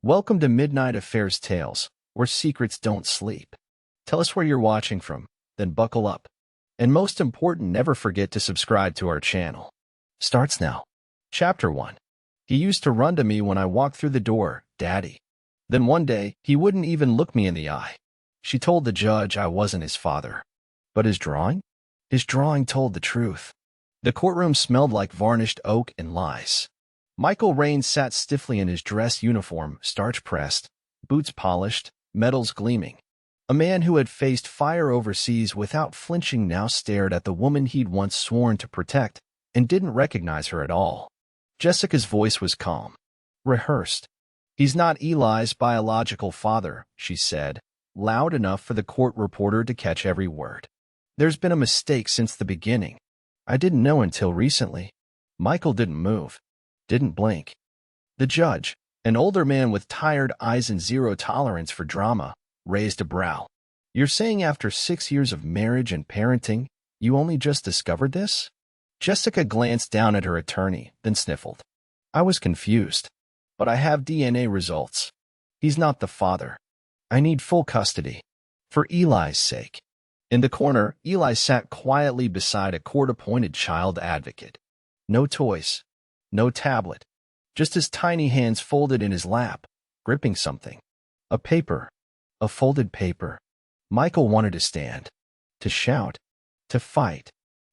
Welcome to Midnight Affairs Tales, where secrets don't sleep. Tell us where you're watching from, then buckle up. And most important, never forget to subscribe to our channel. Starts now. Chapter 1. He used to run to me when I walked through the door, Daddy. Then one day, he wouldn't even look me in the eye. She told the judge I wasn't his father. But his drawing? His drawing told the truth. The courtroom smelled like varnished oak and lies. Michael Raines sat stiffly in his dress uniform, starch-pressed, boots polished, medals gleaming. A man who had faced fire overseas without flinching now stared at the woman he'd once sworn to protect and didn't recognize her at all. Jessica's voice was calm, rehearsed. "He's not Eli's biological father," she said, loud enough for the court reporter to catch every word. "There's been a mistake since the beginning. I didn't know until recently." Michael didn't move. Didn't blink. The judge, an older man with tired eyes and zero tolerance for drama, raised a brow. "You're saying after 6 years of marriage and parenting, you only just discovered this?" Jessica glanced down at her attorney, then sniffled. "I was confused. But I have DNA results. He's not the father. I need full custody. For Eli's sake." In the corner, Eli sat quietly beside a court-appointed child advocate. No toys. No tablet, just his tiny hands folded in his lap, gripping something. A paper. A folded paper. Michael wanted to stand, to shout, to fight.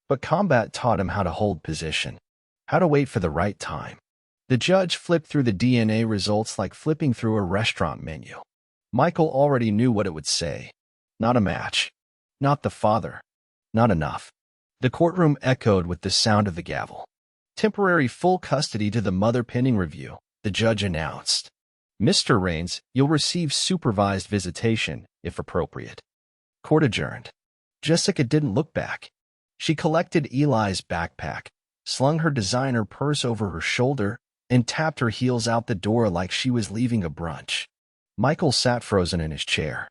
But combat taught him how to hold position, how to wait for the right time. The judge flipped through the DNA results like flipping through a restaurant menu. Michael already knew what it would say. Not a match. Not the father. Not enough. The courtroom echoed with the sound of the gavel. "Temporary full custody to the mother pending review," the judge announced. "Mr. Raines, you'll receive supervised visitation, if appropriate." Court adjourned. Jessica didn't look back. She collected Eli's backpack, slung her designer purse over her shoulder, and tapped her heels out the door like she was leaving a brunch. Michael sat frozen in his chair.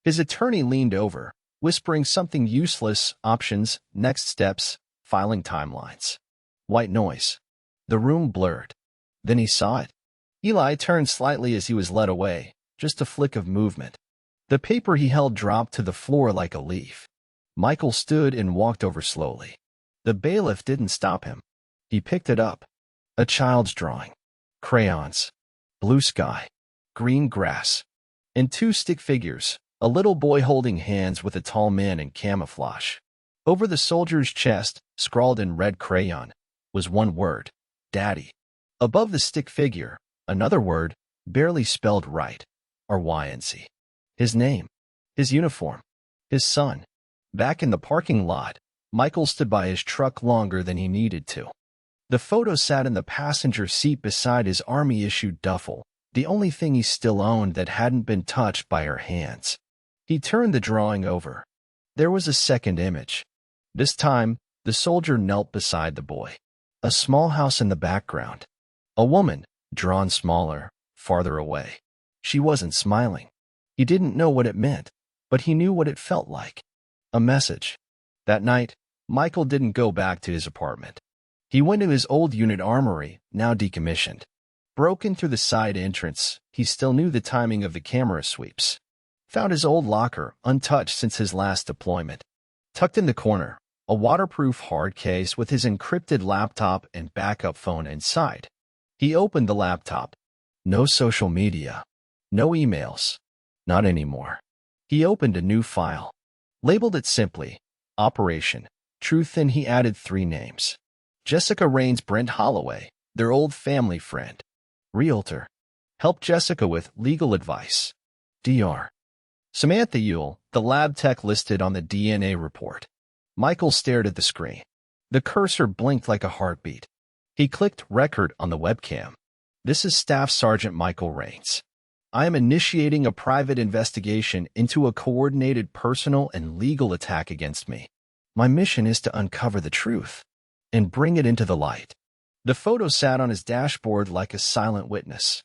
His attorney leaned over, whispering something useless: options, next steps, filing timelines. White noise. The room blurred. Then he saw it. Eli turned slightly as he was led away, just a flick of movement. The paper he held dropped to the floor like a leaf. Michael stood and walked over slowly. The bailiff didn't stop him. He picked it up. A child's drawing. Crayons. Blue sky. Green grass. And 2 stick figures, a little boy holding hands with a tall man in camouflage. Over the soldier's chest, scrawled in red crayon, was one word: Daddy. Above the stick figure, another word, barely spelled right, RYNC. His name. His uniform. His son. Back in the parking lot, Michael stood by his truck longer than he needed to. The photo sat in the passenger seat beside his Army-issued duffel, the only thing he still owned that hadn't been touched by her hands. He turned the drawing over. There was a second image. This time, the soldier knelt beside the boy. A small house in the background. A woman, drawn smaller, farther away. She wasn't smiling. He didn't know what it meant, but he knew what it felt like. A message. That night, Michael didn't go back to his apartment. He went to his old unit armory, now decommissioned. Broken through the side entrance, he still knew the timing of the camera sweeps. Found his old locker, untouched since his last deployment. Tucked in the corner, a waterproof hard case with his encrypted laptop and backup phone inside. He opened the laptop. No social media. No emails. Not anymore. He opened a new file. Labeled it simply, Operation Truth, and he added 3 names. Jessica Raines, Brent Holloway, their old family friend. Realtor. Helped Jessica with legal advice. Dr. Samantha Ewell, the lab tech listed on the DNA report. Michael stared at the screen. The cursor blinked like a heartbeat. He clicked record on the webcam. "This is Staff Sergeant Michael Raines. I am initiating a private investigation into a coordinated personal and legal attack against me. My mission is to uncover the truth and bring it into the light." The photo sat on his dashboard like a silent witness.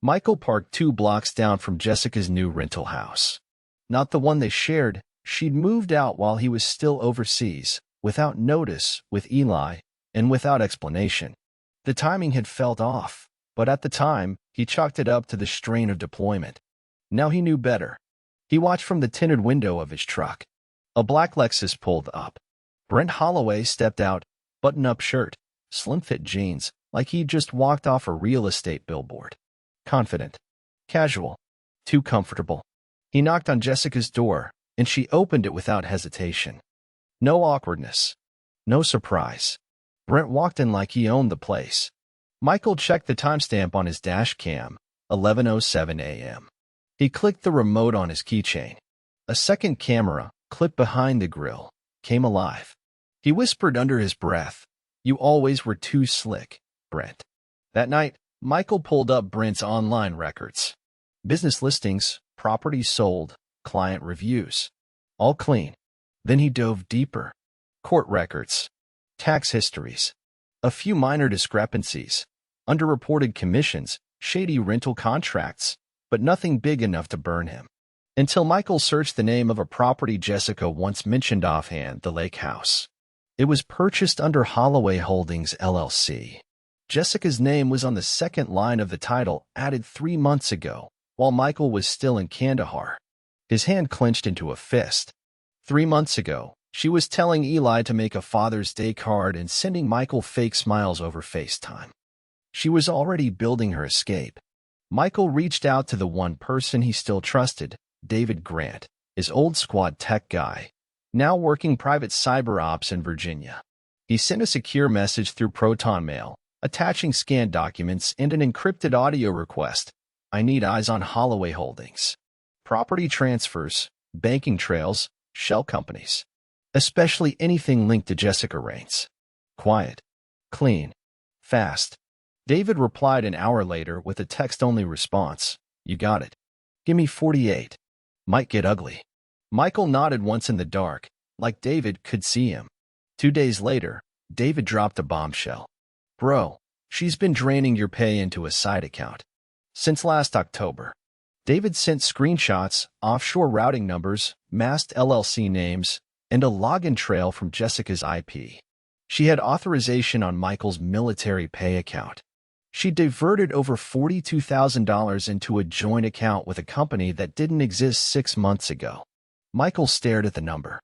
Michael parked 2 blocks down from Jessica's new rental house. Not the one they shared. She'd moved out while he was still overseas, without notice, with Eli, and without explanation. The timing had felt off, But at the time, he chalked it up to the strain of deployment. Now he knew better. He watched from the tinted window of his truck. A black Lexus pulled up. Brent Holloway stepped out, button-up shirt, slim-fit jeans, like he'd just walked off a real estate billboard. Confident. Casual. Too comfortable. He knocked on Jessica's door, and she opened it without hesitation. No awkwardness. No surprise. Brent walked in like he owned the place. Michael checked the timestamp on his dash cam, 11:07 a.m. He clicked the remote on his keychain. A second camera, clipped behind the grill, came alive. He whispered under his breath, "You always were too slick, Brent." That night, Michael pulled up Brent's online records. Business listings, properties sold, client reviews. All clean. Then he dove deeper. Court records. Tax histories. A few minor discrepancies. Underreported commissions, shady rental contracts, but nothing big enough to burn him. Until Michael searched the name of a property Jessica once mentioned offhand, the Lake House. It was purchased under Holloway Holdings, LLC. Jessica's name was on the second line of the title, added 3 months ago, while Michael was still in Kandahar. His hand clenched into a fist. 3 months ago, she was telling Eli to make a Father's Day card and sending Michael fake smiles over FaceTime. She was already building her escape. Michael reached out to the one person he still trusted, David Grant, his old squad tech guy, now working private cyber ops in Virginia. He sent a secure message through Proton Mail, attaching scanned documents and an encrypted audio request. "I need eyes on Holloway Holdings. Property transfers, banking trails, shell companies. Especially anything linked to Jessica Raines. Quiet. Clean. Fast." David replied an hour later with a text-only response. "You got it. Give me 48. Might get ugly." Michael nodded once in the dark, like David could see him. 2 days later, David dropped a bombshell. "Bro, she's been draining your pay into a side account. Since last October." David sent screenshots, offshore routing numbers, masked LLC names, and a login trail from Jessica's IP. She had authorization on Michael's military pay account. She diverted over $42,000 into a joint account with a company that didn't exist 6 months ago. Michael stared at the number.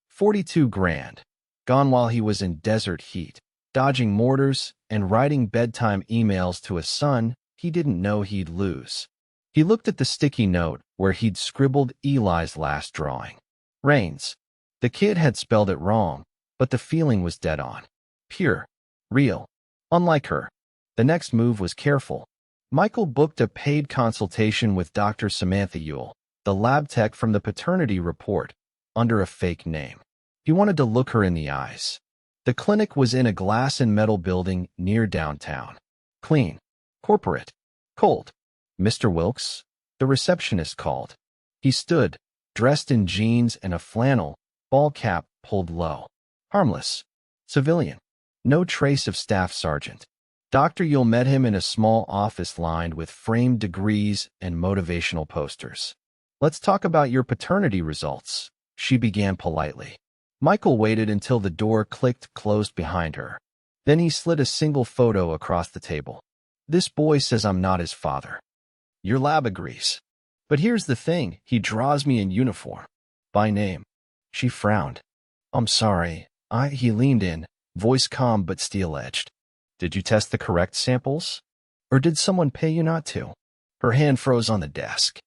42 grand. Gone while he was in desert heat, dodging mortars and writing bedtime emails to a son he didn't know he'd lose. He looked at the sticky note where he'd scribbled Eli's last drawing. Raines. The kid had spelled it wrong, but the feeling was dead on. Pure. Real. Unlike her. The next move was careful. Michael booked a paid consultation with Dr. Samantha Ewell, the lab tech from the paternity report, under a fake name. He wanted to look her in the eyes. The clinic was in a glass and metal building near downtown. Clean. Corporate. Cold. "Mr. Wilkes?" the receptionist called. He stood, dressed in jeans and a flannel, ball cap pulled low. Harmless. Civilian. No trace of staff sergeant. Dr. Yule met him in a small office lined with framed degrees and motivational posters. "Let's talk about your paternity results," she began politely. Michael waited until the door clicked closed behind her. Then he slid a single photo across the table. "This boy says I'm not his father. Your lab agrees. But here's the thing, he draws me in uniform. By name." She frowned. "I'm sorry, He leaned in, voice calm but steel-edged. "Did you test the correct samples? Or did someone pay you not to?" Her hand froze on the desk.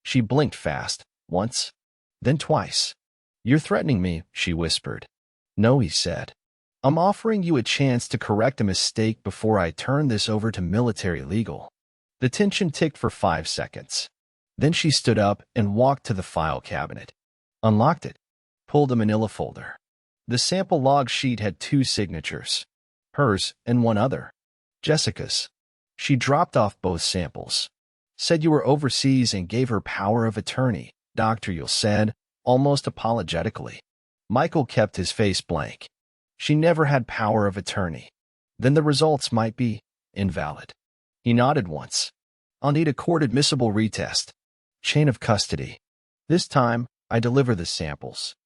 She blinked fast, once, then twice. "You're threatening me," she whispered. "No," he said. "I'm offering you a chance to correct a mistake before I turn this over to military legal." The tension ticked for 5 seconds. Then she stood up and walked to the file cabinet. Unlocked it. Pulled a manila folder. The sample log sheet had 2 signatures. Hers and one other. Jessica's. She dropped off both samples. "Said you were overseas and gave her power of attorney," Dr. Yule said, almost apologetically. Michael kept his face blank. "She never had power of attorney. Then the results might be invalid." He nodded once. "I'll need a court-admissible retest. Chain of custody. This time, I deliver the samples."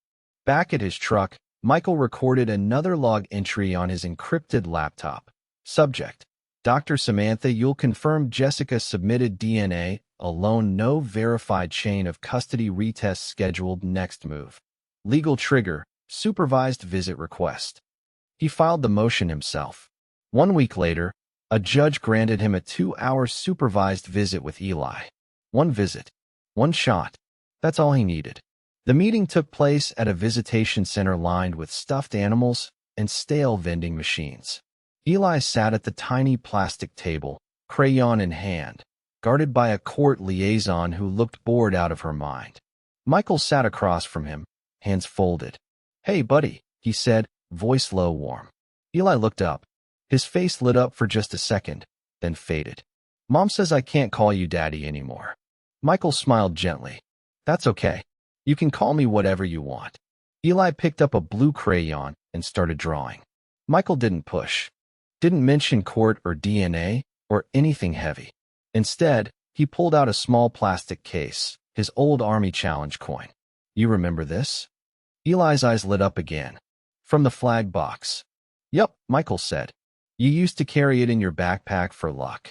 Back at his truck, Michael recorded another log entry on his encrypted laptop. Subject: Dr. Samantha, you'll confirm Jessica submitted DNA alone, no verified chain of custody retest scheduled. Next move. Legal trigger, supervised visit request. He filed the motion himself. 1 week later, a judge granted him a 2-hour supervised visit with Eli. One visit. One shot. That's all he needed. The meeting took place at a visitation center lined with stuffed animals and stale vending machines. Eli sat at the tiny plastic table, crayon in hand, guarded by a court liaison who looked bored out of her mind. Michael sat across from him, hands folded. "Hey, buddy," he said, voice low, warm. Eli looked up. His face lit up for just a second, then faded. "Mom says I can't call you Daddy anymore." Michael smiled gently. "That's okay. You can call me whatever you want." Eli picked up a blue crayon and started drawing. Michael didn't push, didn't mention court or DNA or anything heavy. Instead, he pulled out a small plastic case, his old Army Challenge coin. "You remember this?" Eli's eyes lit up again. "From the flag box." "Yup," Michael said. "You used to carry it in your backpack for luck."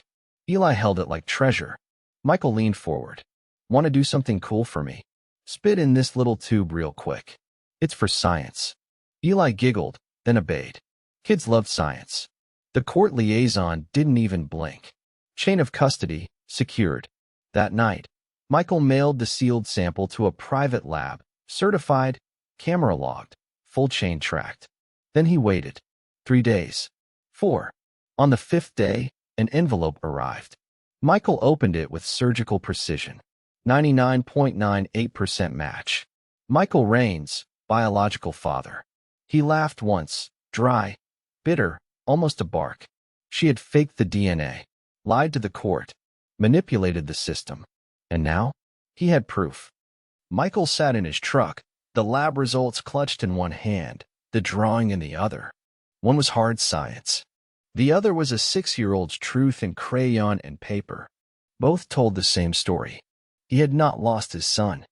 Eli held it like treasure. Michael leaned forward. "Want to do something cool for me? Spit in this little tube real quick. It's for science." Eli giggled, then obeyed. Kids loved science. The court liaison didn't even blink. Chain of custody, secured. That night, Michael mailed the sealed sample to a private lab, certified, camera logged, full chain tracked. Then he waited. 3 days. 4. On the 5th day, an envelope arrived. Michael opened it with surgical precision. 99.98% match. Michael Raines, biological father. He laughed once, dry, bitter, almost a bark. She had faked the DNA, lied to the court, manipulated the system. And now, he had proof. Michael sat in his truck, the lab results clutched in one hand, the drawing in the other. One was hard science. The other was a 6-year-old's truth in crayon and paper. Both told the same story. He had not lost his son.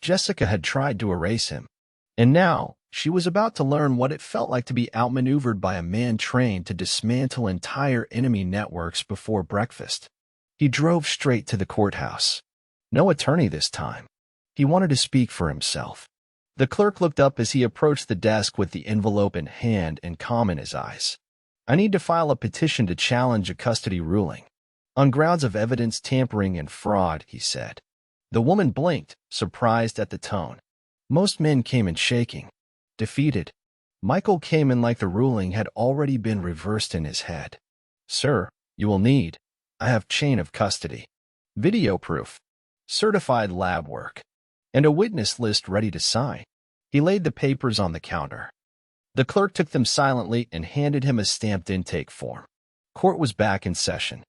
Jessica had tried to erase him. And now, she was about to learn what it felt like to be outmaneuvered by a man trained to dismantle entire enemy networks before breakfast. He drove straight to the courthouse. No attorney this time. He wanted to speak for himself. The clerk looked up as he approached the desk with the envelope in hand and calm in his eyes. "I need to file a petition to challenge a custody ruling. On grounds of evidence tampering and fraud," he said. The woman blinked, surprised at the tone. Most men came in shaking, defeated. Michael came in like the ruling had already been reversed in his head. "Sir, you will need, I have chain of custody, video proof, certified lab work, and a witness list ready to sign." He laid the papers on the counter. The clerk took them silently and handed him a stamped intake form. Court was back in session.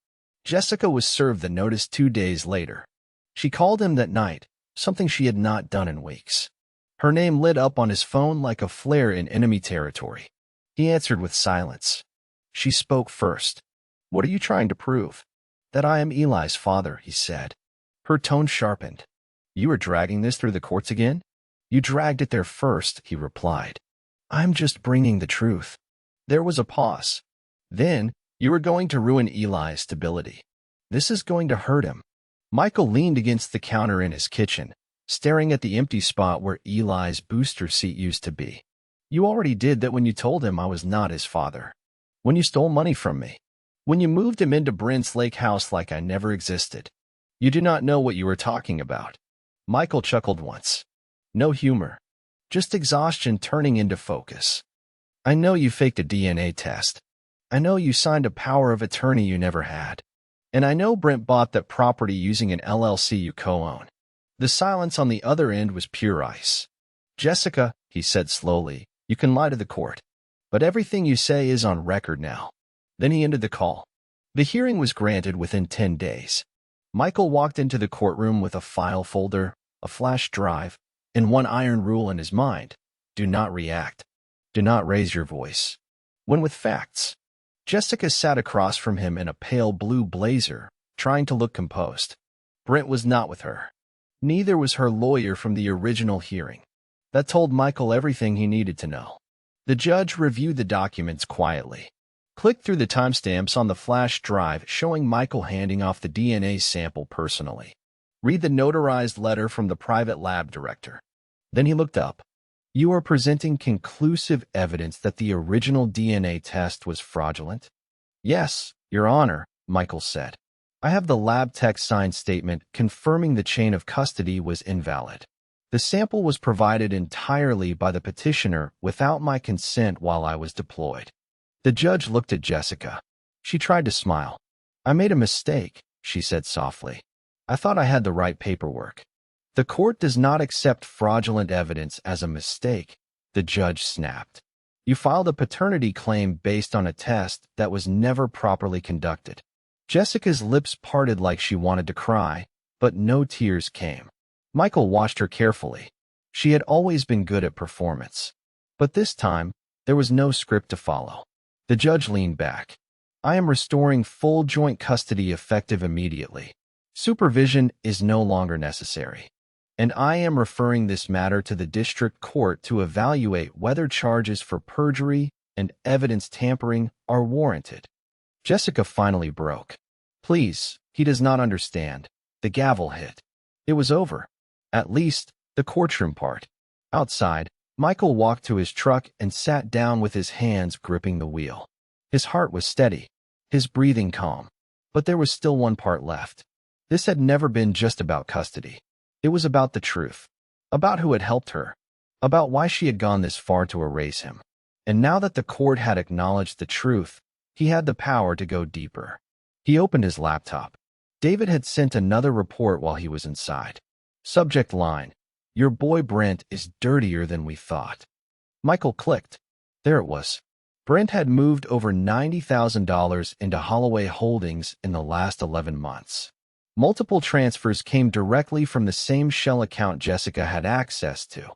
Jessica was served the notice 2 days later. She called him that night, something she had not done in weeks. Her name lit up on his phone like a flare in enemy territory. He answered with silence. She spoke first. "What are you trying to prove?" "That I am Eli's father," he said. Her tone sharpened. "You are dragging this through the courts again?" "You dragged it there first," he replied. "I'm just bringing the truth." There was a pause. "Then, you are going to ruin Eli's stability. This is going to hurt him." Michael leaned against the counter in his kitchen, staring at the empty spot where Eli's booster seat used to be. "You already did that when you told him I was not his father. When you stole money from me. When you moved him into Brent's lake house like I never existed. You do not know what you were talking about." Michael chuckled once. No humor. Just exhaustion turning into focus. "I know you faked a DNA test. I know you signed a power of attorney you never had. And I know Brent bought that property using an LLC you co-own." The silence on the other end was pure ice. "Jessica," he said slowly, "you can lie to the court. But everything you say is on record now." Then he ended the call. The hearing was granted within 10 days. Michael walked into the courtroom with a file folder, a flash drive, and one iron rule in his mind. Do not react. Do not raise your voice. When with facts. Jessica sat across from him in a pale blue blazer, trying to look composed. Brent was not with her. Neither was her lawyer from the original hearing. That told Michael everything he needed to know. The judge reviewed the documents quietly. Click through the timestamps on the flash drive showing Michael handing off the DNA sample personally. Read the notarized letter from the private lab director. Then he looked up. You are presenting conclusive evidence that the original DNA test was fraudulent? Yes, Your Honor, Michael said. I have the lab tech's signed statement confirming the chain of custody was invalid. The sample was provided entirely by the petitioner without my consent while I was deployed. The judge looked at Jessica. She tried to smile. I made a mistake, she said softly. I thought I had the right paperwork. The court does not accept fraudulent evidence as a mistake, the judge snapped. You filed a paternity claim based on a test that was never properly conducted. Jessica's lips parted like she wanted to cry, but no tears came. Michael watched her carefully. She had always been good at performance. But this time, there was no script to follow. The judge leaned back. I am restoring full joint custody effective immediately. Supervision is no longer necessary. And I am referring this matter to the district court to evaluate whether charges for perjury and evidence tampering are warranted. Jessica finally broke. Please, he does not understand. The gavel hit. It was over. At least, the courtroom part. Outside, Michael walked to his truck and sat down with his hands gripping the wheel. His heart was steady, his breathing calm. But there was still one part left. This had never been just about custody. It was about the truth. About who had helped her. About why she had gone this far to erase him. And now that the court had acknowledged the truth, he had the power to go deeper. He opened his laptop. David had sent another report while he was inside. Subject line: Your boy Brent is dirtier than we thought. Michael clicked. There it was. Brent had moved over $90,000 into Holloway Holdings in the last 11 months. Multiple transfers came directly from the same shell account Jessica had access to.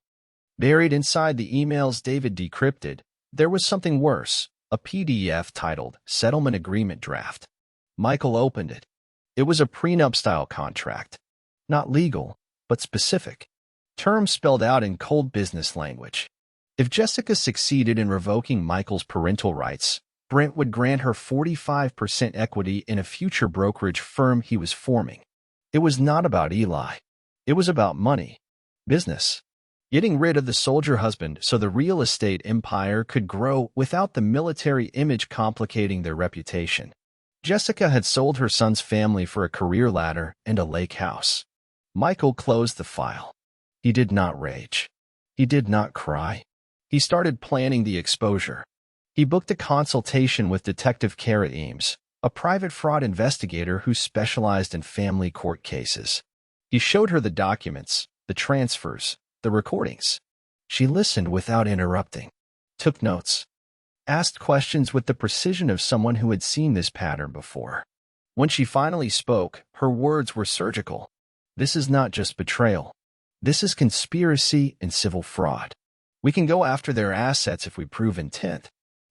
Buried inside the emails David decrypted, there was something worse, a PDF titled Settlement Agreement Draft. Michael opened it. It was a prenup-style contract. Not legal, but specific. Terms spelled out in cold business language. If Jessica succeeded in revoking Michael's parental rights, Brent would grant her 45% equity in a future brokerage firm he was forming. It was not about Eli. It was about money. Business. Getting rid of the soldier husband so the real estate empire could grow without the military image complicating their reputation. Jessica had sold her son's family for a career ladder and a lake house. Michael closed the file. He did not rage. He did not cry. He started planning the exposure. He booked a consultation with Detective Kara Eames, a private fraud investigator who specialized in family court cases. He showed her the documents, the transfers, the recordings. She listened without interrupting, took notes, asked questions with the precision of someone who had seen this pattern before. When she finally spoke, her words were surgical. This is not just betrayal. This is conspiracy and civil fraud. We can go after their assets if we prove intent.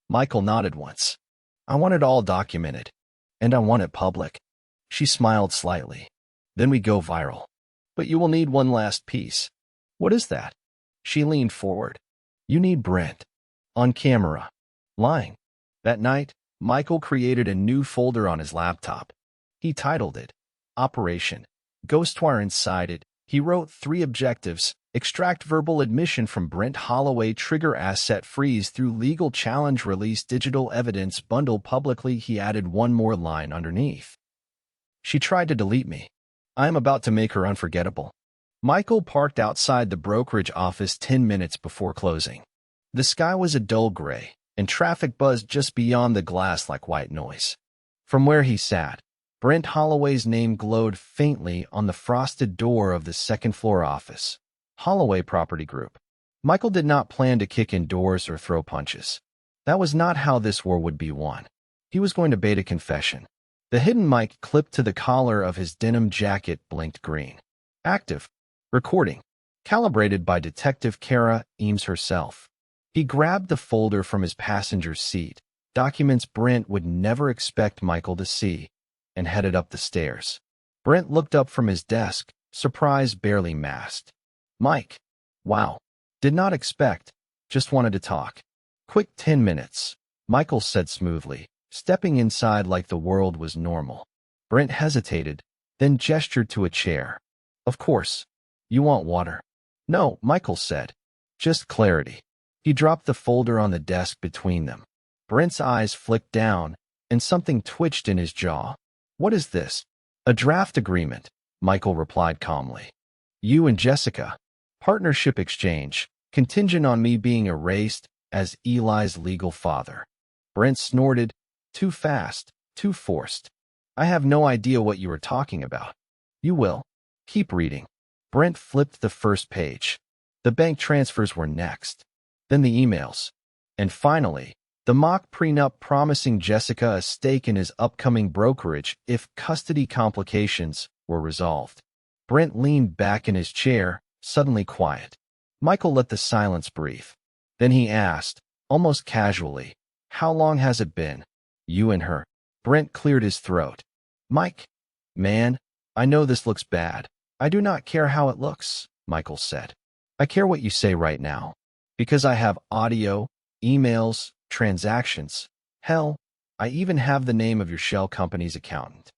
Michael nodded once. I want it all documented. And I want it public. She smiled slightly. Then we go viral. But you will need one last piece. What is that? She leaned forward. You need Brent. On camera. Lying. That night, Michael created a new folder on his laptop. He titled it Operation Ghostwire. Inside it, he wrote 3 objectives: extract verbal admission from Brent Holloway, trigger asset freeze through legal challenge, release digital evidence, bundle publicly. He added one more line underneath. She tried to delete me. I am about to make her unforgettable. Michael parked outside the brokerage office 10 minutes before closing. The sky was a dull gray, and traffic buzzed just beyond the glass like white noise. From where he sat, Brent Holloway's name glowed faintly on the frosted door of the second-floor office. Holloway Property Group. Michael did not plan to kick in doors or throw punches. That was not how this war would be won. He was going to bait a confession. The hidden mic clipped to the collar of his denim jacket blinked green. Active. Recording. Calibrated by Detective Kara Eames herself. He grabbed the folder from his passenger seat, documents Brent would never expect Michael to see, and headed up the stairs. Brent looked up from his desk, surprise barely masked. Mike. Wow. Did not expect. Just wanted to talk. Quick 10 minutes, Michael said smoothly, stepping inside like the world was normal. Brent hesitated, then gestured to a chair. Of course. You want water? No, Michael said. Just clarity. He dropped the folder on the desk between them. Brent's eyes flicked down, and something twitched in his jaw. What is this? A draft agreement, Michael replied calmly. You and Jessica. Partnership exchange, contingent on me being erased as Eli's legal father. Brent snorted. Too fast, too forced. I have no idea what you are talking about. You will. Keep reading. Brent flipped the first page. The bank transfers were next. Then the emails. And finally, the mock prenup promising Jessica a stake in his upcoming brokerage if custody complications were resolved. Brent leaned back in his chair, suddenly quiet. Michael let the silence breathe. Then he asked, almost casually, how long has it been? You and her. Brent cleared his throat. Mike. Man, I know this looks bad. I do not care how it looks, Michael said. I care what you say right now. Because I have audio, emails, transactions. Hell, I even have the name of your shell company's accountant.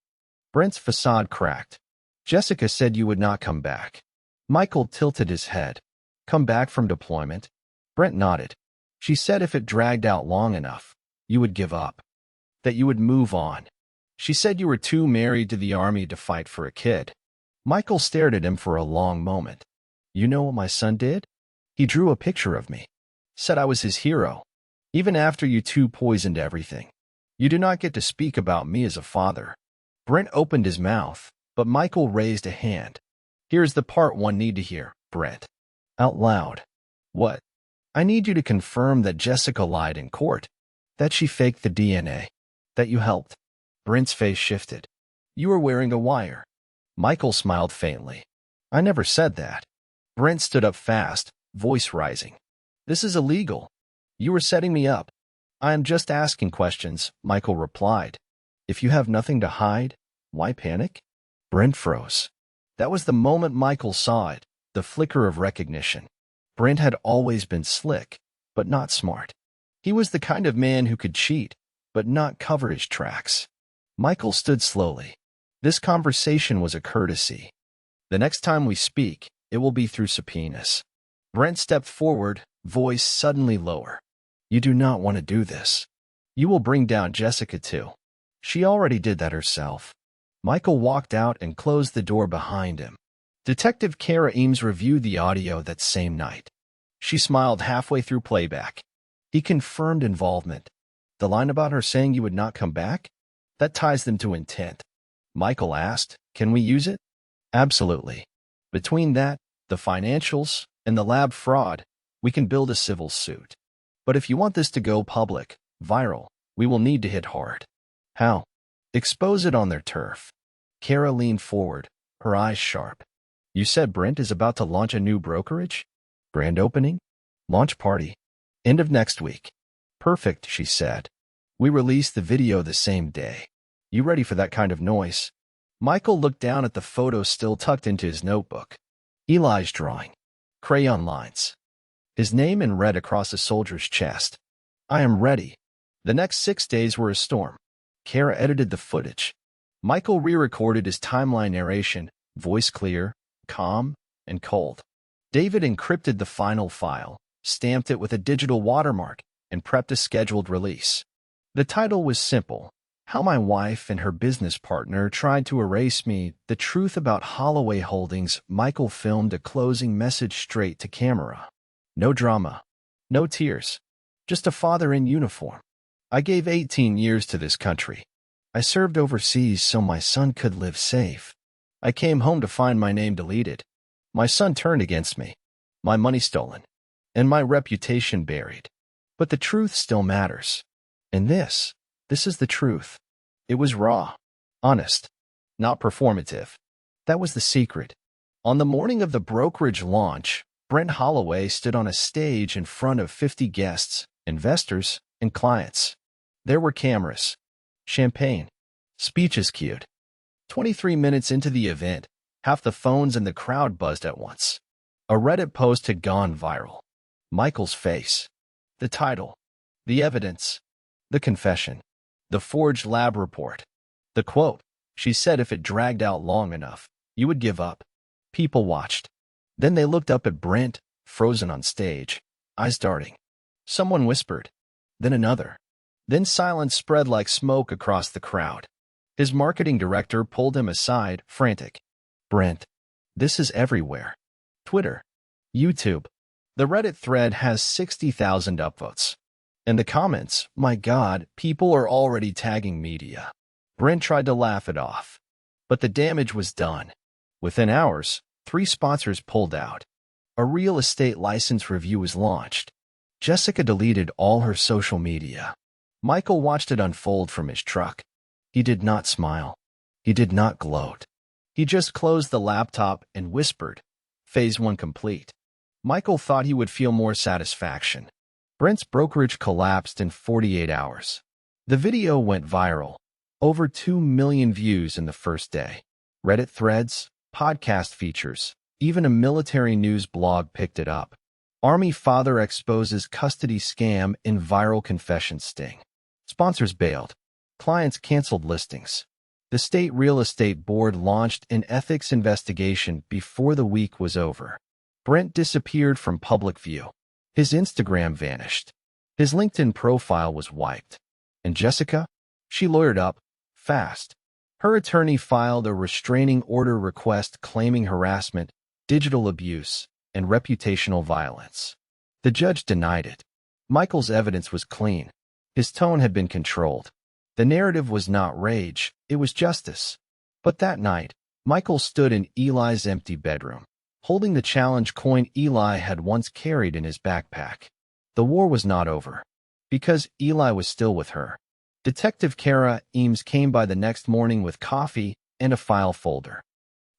Brent's facade cracked. Jessica said you would not come back. Michael tilted his head. Come back from deployment? Brent nodded. She said if it dragged out long enough, you would give up. That you would move on. She said you were too married to the army to fight for a kid. Michael stared at him for a long moment. You know what my son did? He drew a picture of me. Said I was his hero. Even after you two poisoned everything. You do not get to speak about me as a father. Brent opened his mouth, but Michael raised a hand. Here's the part one need to hear, Brent. Out loud. What? I need you to confirm that Jessica lied in court. That she faked the DNA. That you helped. Brent's face shifted. You were wearing a wire. Michael smiled faintly. I never said that. Brent stood up fast, voice rising. This is illegal. You were setting me up. I am just asking questions, Michael replied. If you have nothing to hide, why panic? Brent froze. That was the moment Michael saw it, the flicker of recognition. Brent had always been slick, but not smart. He was the kind of man who could cheat, but not cover his tracks. Michael stood slowly. This conversation was a courtesy. The next time we speak, it will be through subpoenas. Brent stepped forward, voice suddenly lower. You do not want to do this. You will bring down Jessica too. She already did that herself. Michael walked out and closed the door behind him. Detective Kara Eames reviewed the audio that same night. She smiled halfway through playback. He confirmed involvement. The line about her saying you would not come back? That ties them to intent. Michael asked, can we use it? Absolutely. Between that, the financials, and the lab fraud, we can build a civil suit. But if you want this to go public, viral, we will need to hit hard. How? Expose it on their turf. Kara leaned forward, her eyes sharp. You said Brent is about to launch a new brokerage? Grand opening? Launch party. End of next week. Perfect, she said. We released the video the same day. You ready for that kind of noise? Michael looked down at the photo still tucked into his notebook. Eli's drawing. Crayon lines. His name in red across a soldier's chest. I am ready. The next 6 days were a storm. Kara edited the footage. Michael re-recorded his timeline narration, voice clear, calm, and cold. David encrypted the final file, stamped it with a digital watermark, and prepped a scheduled release. The title was simple. How My Wife and Her Business Partner Tried to Erase Me, The Truth About Holloway Holdings. Michael filmed a closing message straight to camera. No drama. No tears. Just a father in uniform. I gave 18 years to this country. I served overseas so my son could live safe. I came home to find my name deleted. My son turned against me. My money stolen. And my reputation buried. But the truth still matters. And this is the truth. It was raw. Honest. Not performative. That was the secret. On the morning of the brokerage launch, Brent Holloway stood on a stage in front of 50 guests, investors, and clients. There were cameras, champagne, speeches cued. 23 minutes into the event, half the phones in the crowd buzzed at once. A Reddit post had gone viral. Michael's face. The title. The evidence. The confession. The forged lab report. The quote. She said if it dragged out long enough, you would give up. People watched. Then they looked up at Brent, frozen on stage, eyes darting. Someone whispered. Then another. Then silence spread like smoke across the crowd. His marketing director pulled him aside, frantic. Brent, this is everywhere. Twitter. YouTube. The Reddit thread has 60,000 upvotes. And the comments, my God, people are already tagging media. Brent tried to laugh it off. But the damage was done. Within hours, 3 sponsors pulled out. A real estate license review was launched. Jessica deleted all her social media. Michael watched it unfold from his truck. He did not smile. He did not gloat. He just closed the laptop and whispered, Phase 1 complete. Michael thought he would feel more satisfaction. Brent's brokerage collapsed in 48 hours. The video went viral. Over 2 million views in the first day. Reddit threads, podcast features, even a military news blog picked it up. Army father exposes custody scam in viral confession sting. Sponsors bailed. Clients canceled listings. The state real estate board launched an ethics investigation before the week was over. Brent disappeared from public view. His Instagram vanished. His LinkedIn profile was wiped. And Jessica? She lawyered up, fast. Her attorney filed a restraining order request claiming harassment, digital abuse, and reputational violence. The judge denied it. Michael's evidence was clean. His tone had been controlled. The narrative was not rage, it was justice. But that night, Michael stood in Eli's empty bedroom, holding the challenge coin Eli had once carried in his backpack. The war was not over, because Eli was still with her. Detective Kara Eames came by the next morning with coffee and a file folder.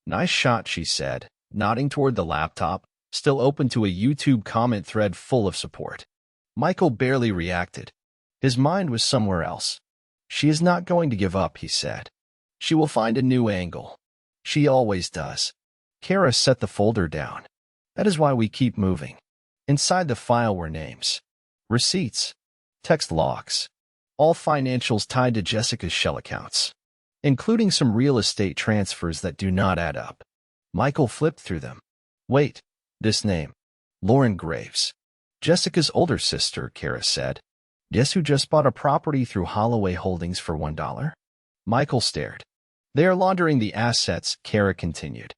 Nice shot, she said, nodding toward the laptop, still open to a YouTube comment thread full of support. Michael barely reacted. His mind was somewhere else. She is not going to give up, he said. She will find a new angle. She always does. Kara set the folder down. That is why we keep moving. Inside the file were names, receipts, text logs, all financials tied to Jessica's shell accounts, including some real estate transfers that do not add up. Michael flipped through them. Wait, this name. Lauren Graves. Jessica's older sister, Kara said. Guess who just bought a property through Holloway Holdings for $1? Michael stared. They are laundering the assets, Kara continued,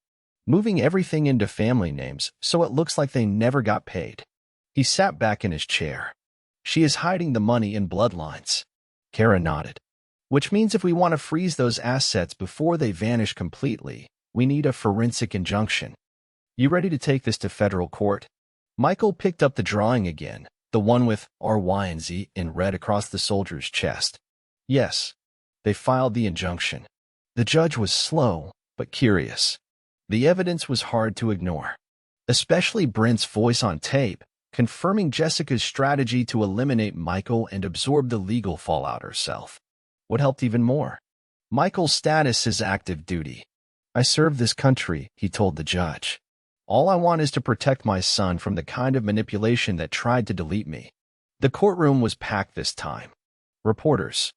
moving everything into family names so it looks like they never got paid. He sat back in his chair. She is hiding the money in bloodlines. Kara nodded. Which means if we want to freeze those assets before they vanish completely, we need a forensic injunction. You ready to take this to federal court? Michael picked up the drawing again, the one with R, Y, and Z in red across the soldier's chest. Yes. They filed the injunction. The judge was slow, but curious. The evidence was hard to ignore, especially Brent's voice on tape, confirming Jessica's strategy to eliminate Michael and absorb the legal fallout herself. What helped even more? Michael's status is active duty. I serve this country, he told the judge. All I want is to protect my son from the kind of manipulation that tried to delete me. The courtroom was packed this time. Reporters,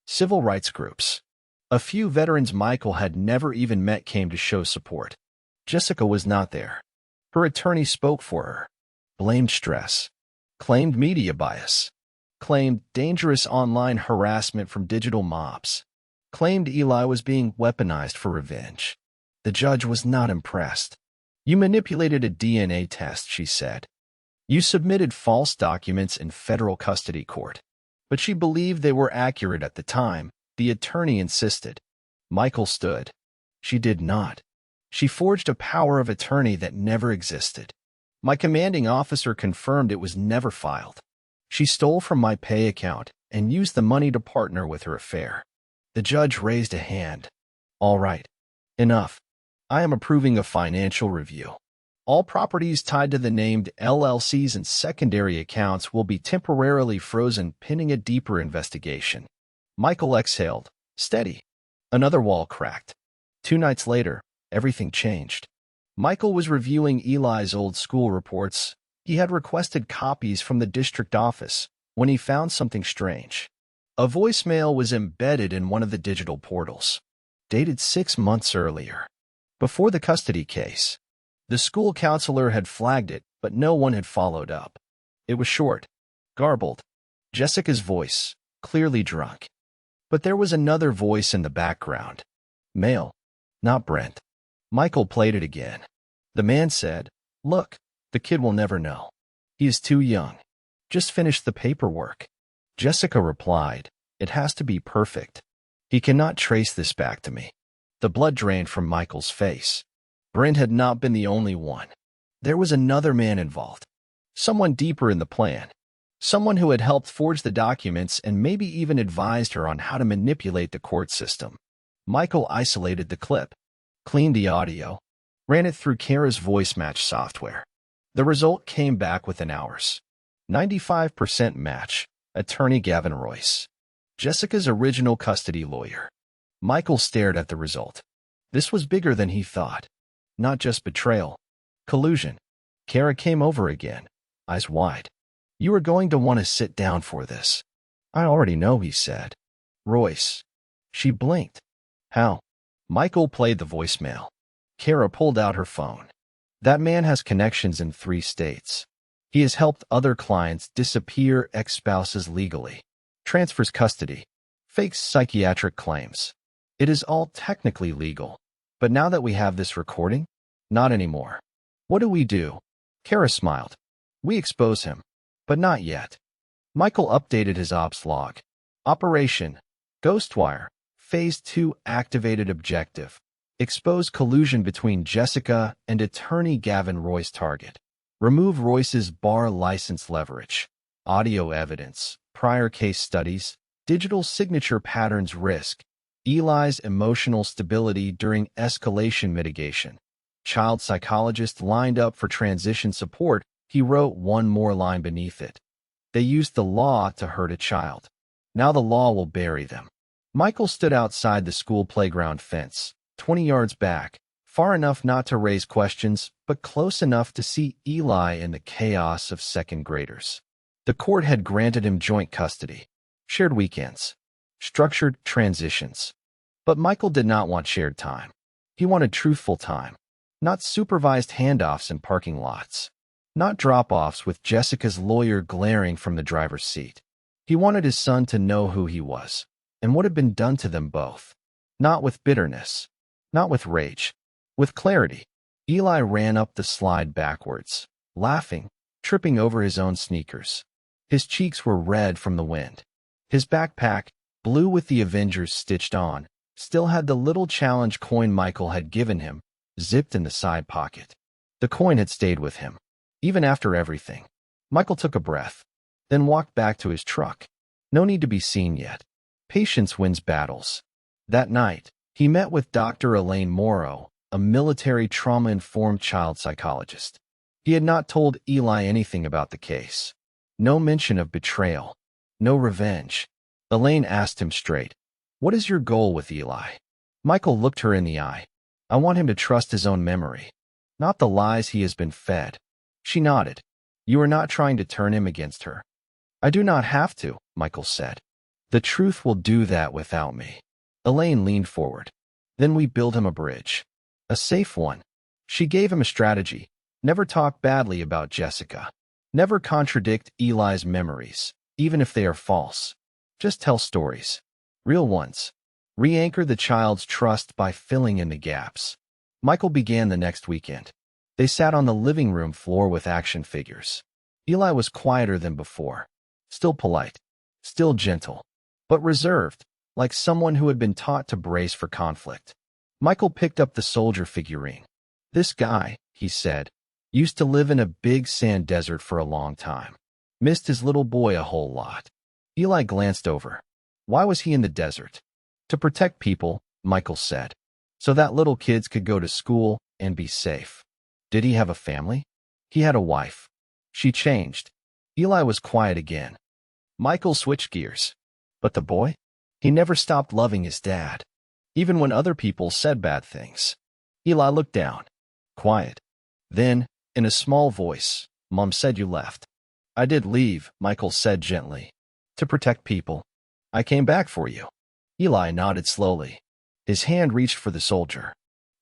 civil rights groups. A few veterans Michael had never even met came to show support. Jessica was not there. Her attorney spoke for her, blamed stress, claimed media bias, claimed dangerous online harassment from digital mobs, claimed Eli was being weaponized for revenge. The judge was not impressed. You manipulated a DNA test, she said. You submitted false documents in federal custody court. But she believed they were accurate at the time, the attorney insisted. Michael stood. She did not. She forged a power of attorney that never existed. My commanding officer confirmed it was never filed. She stole from my pay account and used the money to partner with her affair. The judge raised a hand. All right. Enough. I am approving a financial review. All properties tied to the named LLCs and secondary accounts will be temporarily frozen pending a deeper investigation. Michael exhaled. Steady. Another wall cracked. 2 nights later, everything changed. Michael was reviewing Eli's old school reports. He had requested copies from the district office when he found something strange. A voicemail was embedded in one of the digital portals, dated 6 months earlier, before the custody case. The school counselor had flagged it, but no one had followed up. It was short, garbled. Jessica's voice, clearly drunk. But there was another voice in the background. Male, not Brent. Michael played it again. The man said, "Look, the kid will never know. He is too young. Just finish the paperwork." Jessica replied, "It has to be perfect. He cannot trace this back to me." The blood drained from Michael's face. Brent had not been the only one. There was another man involved. Someone deeper in the plan. Someone who had helped forge the documents and maybe even advised her on how to manipulate the court system. Michael isolated the clip, cleaned the audio, ran it through Kara's voice match software. The result came back within hours. 95% match. Attorney Gavin Royce, Jessica's original custody lawyer. Michael stared at the result. This was bigger than he thought. Not just betrayal. Collusion. Kara came over again, eyes wide. "You are going to want to sit down for this." "I already know," he said. "Royce." She blinked. "How?" Michael played the voicemail. Kara pulled out her phone. "That man has connections in 3 states. He has helped other clients disappear ex-spouses legally, transfers custody, fakes psychiatric claims. It is all technically legal. But now that we have this recording, not anymore. What do we do?" Kara smiled. "We expose him. But not yet." Michael updated his ops log. Operation Ghostwire, Phase 2 activated objective. Expose collusion between Jessica and attorney Gavin Roy's target. Remove Royce's bar license leverage. Audio evidence, prior case studies, digital signature patterns risk. Eli's emotional stability during escalation mitigation. Child psychologist lined up for transition support. He wrote one more line beneath it. They used the law to hurt a child. Now the law will bury them. Michael stood outside the school playground fence, 20 yards back, far enough not to raise questions, but close enough to see Eli in the chaos of second graders. The court had granted him joint custody, shared weekends, structured transitions. But Michael did not want shared time. He wanted truthful time, not supervised handoffs in parking lots, not drop-offs with Jessica's lawyer glaring from the driver's seat. He wanted his son to know who he was and what had been done to them both, not with bitterness, not with rage, with clarity. Eli ran up the slide backwards, laughing, tripping over his own sneakers. His cheeks were red from the wind. His backpack, blue with the Avengers stitched on, still had the little challenge coin Michael had given him, zipped in the side pocket. The coin had stayed with him, even after everything. Michael took a breath, then walked back to his truck. No need to be seen yet. Patience wins battles. That night, he met with Dr. Elaine Morrow, a military trauma-informed child psychologist. He had not told Eli anything about the case. No mention of betrayal. No revenge. Elaine asked him straight, "What is your goal with Eli?" Michael looked her in the eye. "I want him to trust his own memory, not the lies he has been fed." She nodded. "You are not trying to turn him against her." "I do not have to," Michael said. "The truth will do that without me." Elaine leaned forward. "Then we build him a bridge. A safe one." She gave him a strategy. Never talk badly about Jessica. Never contradict Eli's memories, even if they are false. Just tell stories. Real ones. Re-anchor the child's trust by filling in the gaps. Michael began the next weekend. They sat on the living room floor with action figures. Eli was quieter than before. Still polite. Still gentle. But reserved, like someone who had been taught to brace for conflict. Michael picked up the soldier figurine. "This guy," he said, "used to live in a big sand desert for a long time. Missed his little boy a whole lot." Eli glanced over. "Why was he in the desert?" "To protect people," Michael said, "so that little kids could go to school and be safe." "Did he have a family?" "He had a wife. She changed." Eli was quiet again. Michael switched gears. "But the boy? He never stopped loving his dad, even when other people said bad things." Eli looked down. Quiet. Then, in a small voice, "Mom said you left." "I did leave," Michael said gently. "To protect people." I came back for you. Eli nodded slowly. His hand reached for the soldier.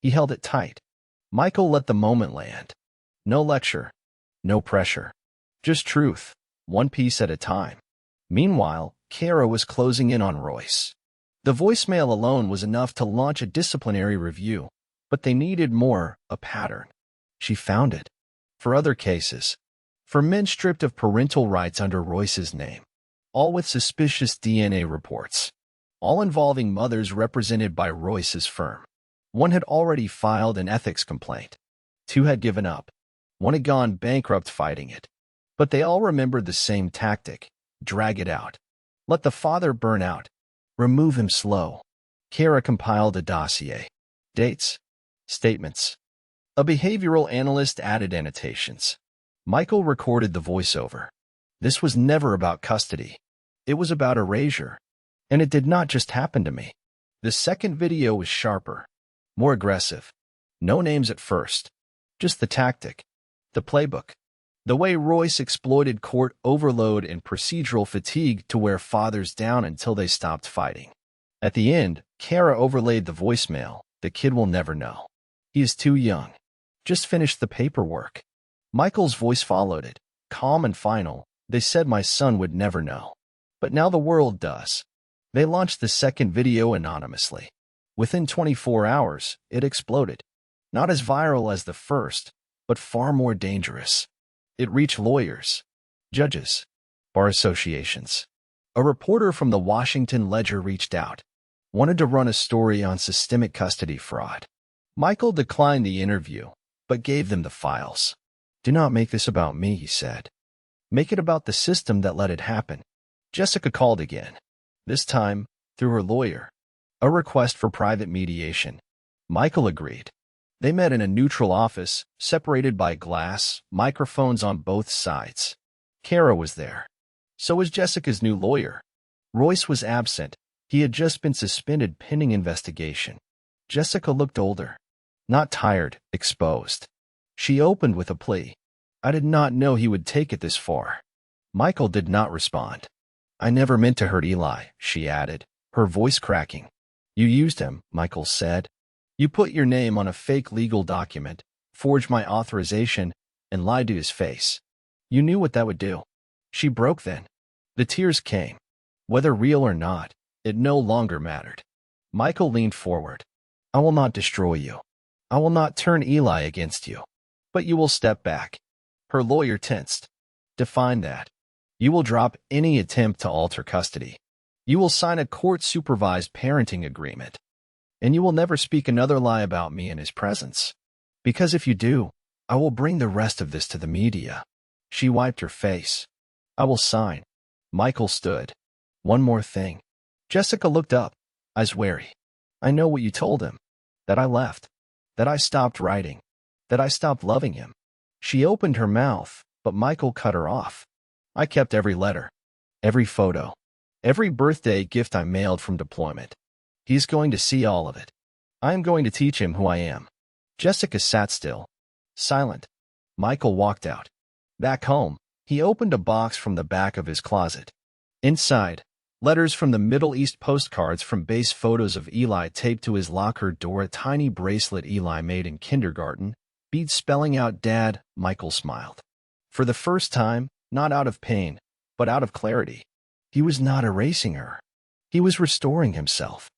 He held it tight. Michael let the moment land. No lecture. No pressure. Just truth, one piece at a time. Meanwhile, Kara was closing in on Royce. The voicemail alone was enough to launch a disciplinary review, but they needed more, a pattern. She found it. For other cases. For men stripped of parental rights under Royce's name. All with suspicious DNA reports. All involving mothers represented by Royce's firm. One had already filed an ethics complaint. Two had given up. One had gone bankrupt fighting it. But they all remembered the same tactic. Drag it out. Let the father burn out. Remove him slow. Kara compiled a dossier. Dates. Statements. A behavioral analyst added annotations. Michael recorded the voiceover. This was never about custody. It was about erasure. And it did not just happen to me. The second video was sharper. More aggressive. No names at first. Just the tactic. The playbook. The way Royce exploited court overload and procedural fatigue to wear fathers down until they stopped fighting. At the end, Kara overlaid the voicemail. The kid will never know. He is too young. Just finish the paperwork. Michael's voice followed it, calm and final. They said my son would never know. But now the world does. They launched the second video anonymously. Within 24 hours, it exploded. Not as viral as the first, but far more dangerous. It reached lawyers, judges, bar associations. A reporter from the Washington Ledger reached out, wanted to run a story on systemic custody fraud. Michael declined the interview, but gave them the files. Do not make this about me, he said. Make it about the system that let it happen. Jessica called again, this time through her lawyer. A request for private mediation. Michael agreed. They met in a neutral office, separated by glass, microphones on both sides. Kara was there. So was Jessica's new lawyer. Royce was absent. He had just been suspended pending investigation. Jessica looked older. Not tired, exposed. She opened with a plea. I did not know he would take it this far. Michael did not respond. I never meant to hurt Eli, she added, her voice cracking. You used him, Michael said. You put your name on a fake legal document, forged my authorization, and lied to his face. You knew what that would do. She broke then. The tears came. Whether real or not, it no longer mattered. Michael leaned forward. I will not destroy you. I will not turn Eli against you. But you will step back. Her lawyer tensed. Define that. You will drop any attempt to alter custody. You will sign a court-supervised parenting agreement. And you will never speak another lie about me in his presence. Because if you do, I will bring the rest of this to the media. She wiped her face. I will sign. Michael stood. One more thing. Jessica looked up, eyes wary. I know what you told him. That I left. That I stopped writing. That I stopped loving him. She opened her mouth, but Michael cut her off. I kept every letter. Every photo. Every birthday gift I mailed from deployment. He's going to see all of it. I am going to teach him who I am. Jessica sat still. Silent. Michael walked out. Back home, he opened a box from the back of his closet. Inside, letters from the Middle East, postcards from base, photos of Eli taped to his locker door, a tiny bracelet Eli made in kindergarten, beads spelling out Dad. Michael smiled. For the first time, not out of pain, but out of clarity. He was not erasing her. He was restoring himself.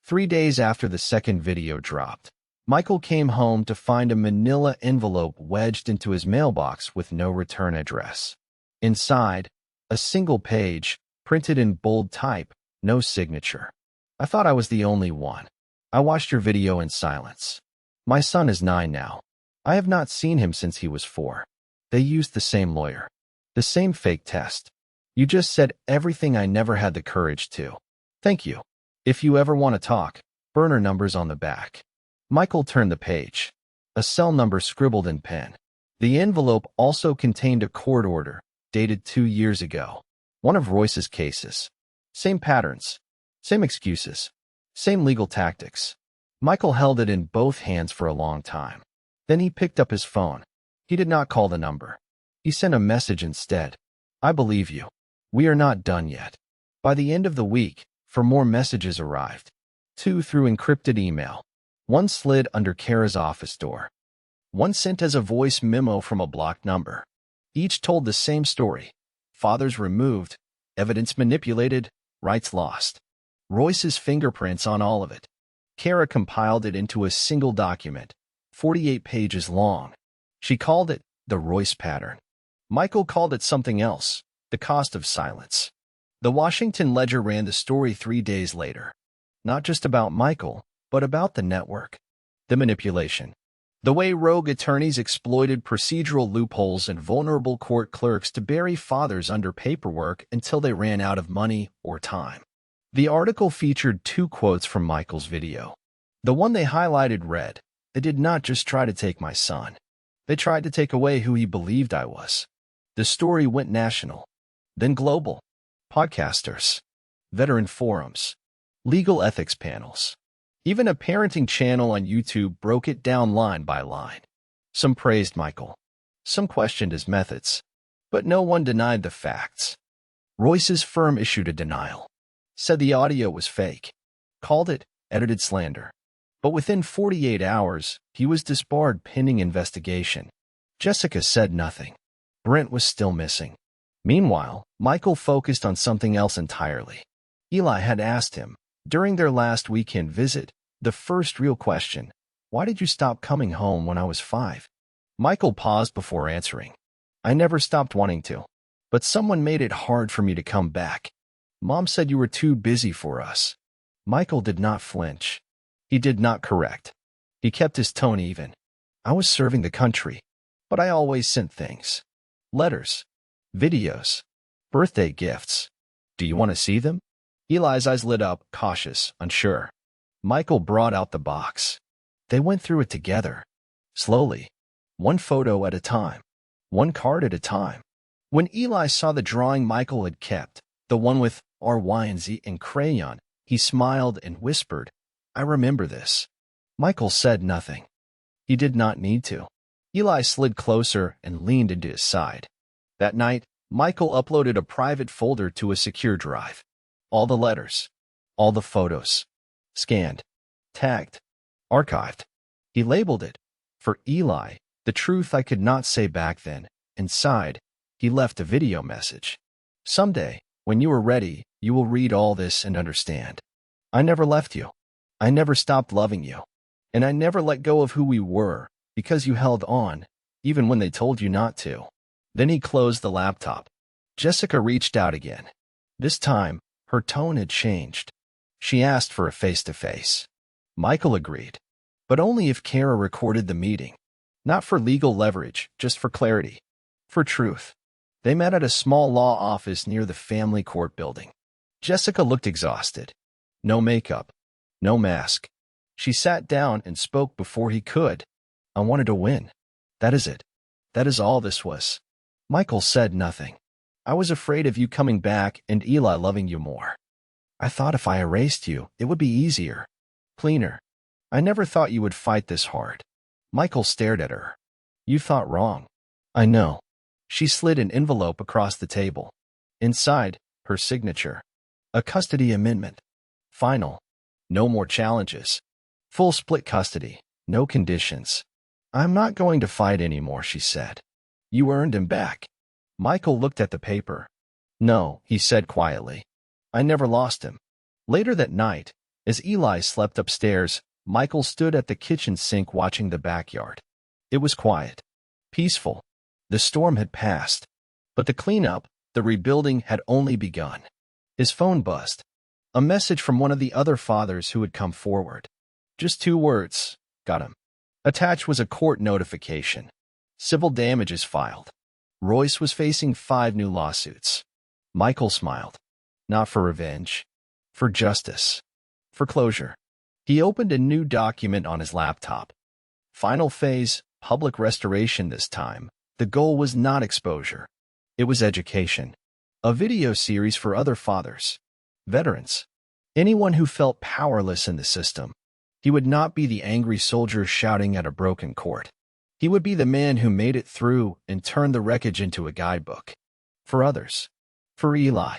3 days after the second video dropped, Michael came home to find a manila envelope wedged into his mailbox with no return address. Inside, a single page, printed in bold type, no signature. I thought I was the only one. I watched your video in silence. My son is 9 now. I have not seen him since he was 4. They used the same lawyer. The same fake test. You just said everything I never had the courage to. Thank you. If you ever want to talk, burner numbers on the back. Michael turned the page. A cell number scribbled in pen. The envelope also contained a court order, dated 2 years ago. One of Royce's cases. Same patterns. Same excuses. Same legal tactics. Michael held it in both hands for a long time. Then he picked up his phone. He did not call the number. He sent a message instead. I believe you. We are not done yet. By the end of the week, 4 more messages arrived. 2 through encrypted email. 1 slid under Kara's office door. 1 sent as a voice memo from a blocked number. Each told the same story. Fathers removed, evidence manipulated, rights lost. Royce's fingerprints on all of it. Kara compiled it into a single document, 48 pages long. She called it the Royce pattern. Michael called it something else, the cost of silence. The Washington Ledger ran the story 3 days later. Not just about Michael, but about the network. The manipulation. The way rogue attorneys exploited procedural loopholes and vulnerable court clerks to bury fathers under paperwork until they ran out of money or time. The article featured 2 quotes from Michael's video. The one they highlighted read, "They did not just try to take my son. They tried to take away who he believed I was." The story went national, then global. Podcasters, veteran forums, legal ethics panels. Even a parenting channel on YouTube broke it down line by line. Some praised Michael. Some questioned his methods. But no one denied the facts. Royce's firm issued a denial. Said the audio was fake. Called it edited slander. But within 48 hours, he was disbarred pending investigation. Jessica said nothing. Brent was still missing. Meanwhile, Michael focused on something else entirely. Eli had asked him, during their last weekend visit, the first real question, "Why did you stop coming home when I was 5?" Michael paused before answering. "I never stopped wanting to. But someone made it hard for me to come back. Mom said you were too busy for us." Michael did not flinch. He did not correct. He kept his tone even. "I was serving the country, but I always sent things. Letters, videos, birthday gifts. Do you want to see them?" Eli's eyes lit up, cautious, unsure. Michael brought out the box. They went through it together. Slowly. 1 photo at a time. 1 card at a time. When Eli saw the drawing Michael had kept, the one with R, Y, and Z in crayon, he smiled and whispered, "I remember this." Michael said nothing. He did not need to. Eli slid closer and leaned into his side. That night, Michael uploaded a private folder to a secure drive. All the letters, all the photos, scanned, tagged, archived. He labeled it, "For Eli, the truth I could not say back then." Inside, he left a video message. "Someday, when you are ready, you will read all this and understand. I never left you. I never stopped loving you. And I never let go of who we were, because you held on, even when they told you not to." Then he closed the laptop. Jessica reached out again. This time, her tone had changed. She asked for a face-to-face. Michael agreed, but only if Kara recorded the meeting. Not for legal leverage, just for clarity. For truth. They met at a small law office near the family court building. Jessica looked exhausted. No makeup. No mask. She sat down and spoke before he could. "I wanted to win. That is it. That is all this was." Michael said nothing. "I was afraid of you coming back and Eli loving you more. I thought if I erased you, it would be easier. Cleaner. I never thought you would fight this hard." Michael stared at her. "You thought wrong." "I know." She slid an envelope across the table. Inside, her signature. A custody amendment. Final. No more challenges. Full split custody. No conditions. "I'm not going to fight anymore," she said. "You earned him back." Michael looked at the paper. "No," he said quietly. "I never lost him." Later that night, as Eli slept upstairs, Michael stood at the kitchen sink watching the backyard. It was quiet. Peaceful. The storm had passed. But the cleanup, the rebuilding had only begun. His phone buzzed. A message from one of the other fathers who had come forward. Just 2 words. "Got him." Attached was a court notification. Civil damages filed. Royce was facing 5 new lawsuits. Michael smiled. Not for revenge. For justice. For closure. He opened a new document on his laptop. Final phase, public restoration this time. The goal was not exposure. It was education. A video series for other fathers. Veterans. Anyone who felt powerless in the system. He would not be the angry soldier shouting at a broken court. He would be the man who made it through and turned the wreckage into a guidebook. For others. For Eli.